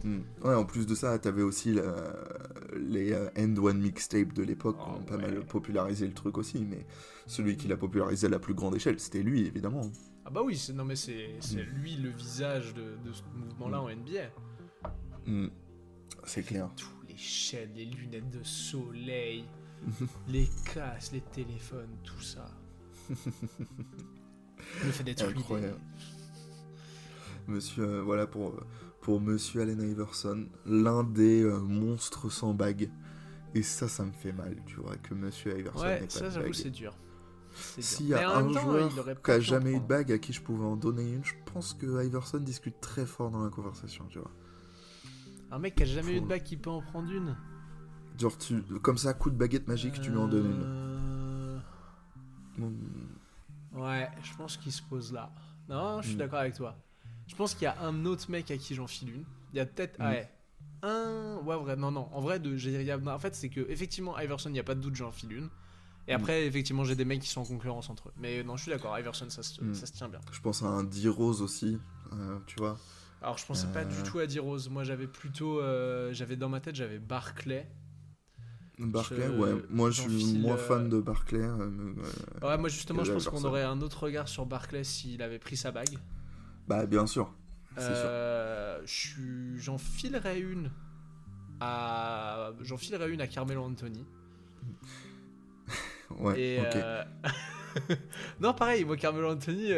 Hein. Ouais, en plus de ça, t'avais aussi les End One mixtape de l'époque qui Oh, ont pas ouais. mal popularisé le truc aussi, mais celui qui l'a popularisé à la plus grande échelle, c'était lui, évidemment. Ah bah oui, non mais c'est lui le visage de ce mouvement-là en NBA. C'est clair. Tous les chaînes, les lunettes de soleil, les casques, les téléphones, tout ça. Le fait d'être ruiné. Incroyable. Monsieur, voilà pour Monsieur Allen Iverson, l'un des monstres sans bague. Et ça me fait mal, tu vois, que Monsieur Iverson n'ait Ouais, pas ça de j'avoue bague. c'est dur. C'est S'il dur. y Mais a en un même temps, joueur il aurait qui pas a pu en jamais eu de prendre. bague à qui je pouvais en donner une, je pense que Iverson discute très fort dans la conversation, tu vois. Un mec qui a jamais eu de Pour- bague qui peut en prendre une. Genre, comme ça, coup de baguette magique, tu lui en donnes une. Ouais, je pense qu'il se pose là. Non, je suis Mm. d'accord avec toi. Je pense qu'il y a un autre mec à qui j'en file une. Il y a peut-être. Mm. Ah ouais. Ouais, vrai. Non. En vrai, en fait, c'est que, effectivement, Iverson, il n'y a pas de doute, j'en file une. Et après, effectivement, j'ai des mecs qui sont en concurrence entre eux. Mais non, je suis d'accord, Iverson, ça se tient bien. Je pense à un D-Rose aussi, tu vois. Alors, je pensais pas du tout à D-Rose. Moi, j'avais plutôt. J'avais dans ma tête, j'avais Barclay. Barclay, ouais. Moi, je suis moins fan de Barclay. Ouais, moi, justement, que je pense qu'on Iverson. aurait un autre regard sur Barclay s'il avait pris sa bague. Bah, bien sûr. C'est sûr. J'en filerais une à Carmelo Anthony. Ouais, Et ok. non, pareil, moi Carmelo Anthony,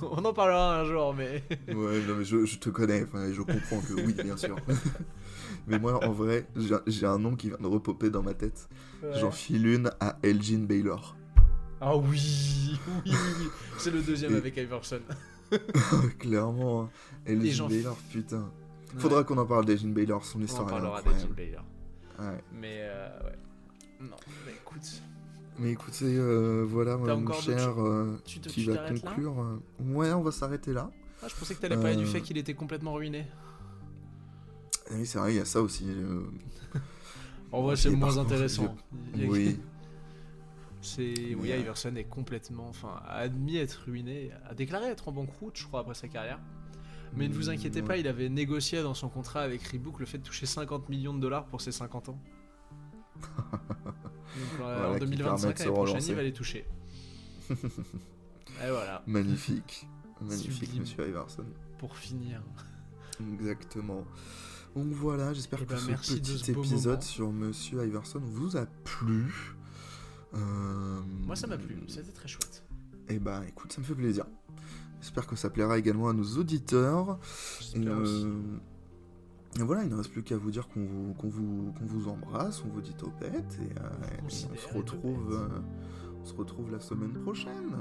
on en parlera un jour, mais Ouais, non, mais je te connais, enfin, je comprends que oui, bien sûr. Mais moi, en vrai, j'ai un nom qui vient de repopper dans ma tête. Ouais. J'en file une à Elgin Baylor. Ah oui, c'est le deuxième Et- avec Iverson. Clairement, hein. Elgin j'en Baylor, putain. Faudra qu'on en parle d'Elgin Baylor, son On en histoire est parlera incroyable. d'Elgin Baylor. Ouais. Mais ouais. Non, bah écoute, Mais écoutez, voilà, T'as mon encore cher, tu qui va t'arrêtes là. conclure. Ouais, on va s'arrêter là. Ah, je pensais que t'allais parler du fait qu'il était complètement ruiné. Oui, c'est vrai, il y a ça aussi. En vrai, Ok, c'est par moins contre, intéressant. Oui. Oui, Mais, Iverson est complètement, a admis être ruiné, a déclaré être en banqueroute, je crois, après sa carrière. Mais ne vous inquiétez pas, ouais. il avait négocié dans son contrat avec Reebok le fait de toucher 50 millions de dollars pour ses 50 ans. Donc Voilà, en qui 2025, permet de se l'année prochaine, relancer. il va les toucher. Et voilà, Magnifique. Magnifique, Sublime. monsieur Iverson. pour finir. Exactement. Donc voilà, j'espère Eh que ben, ce merci de petit ce beau épisode moment. sur monsieur Iverson vous a plu. Moi, ça m'a plu, c'était très chouette. Eh ben, écoute, ça me fait plaisir. J'espère que ça plaira également à nos auditeurs. Et, J'espère aussi. et voilà, il ne reste plus qu'à vous dire qu'on vous embrasse, on vous dit topette et on considère se retrouve la semaine prochaine.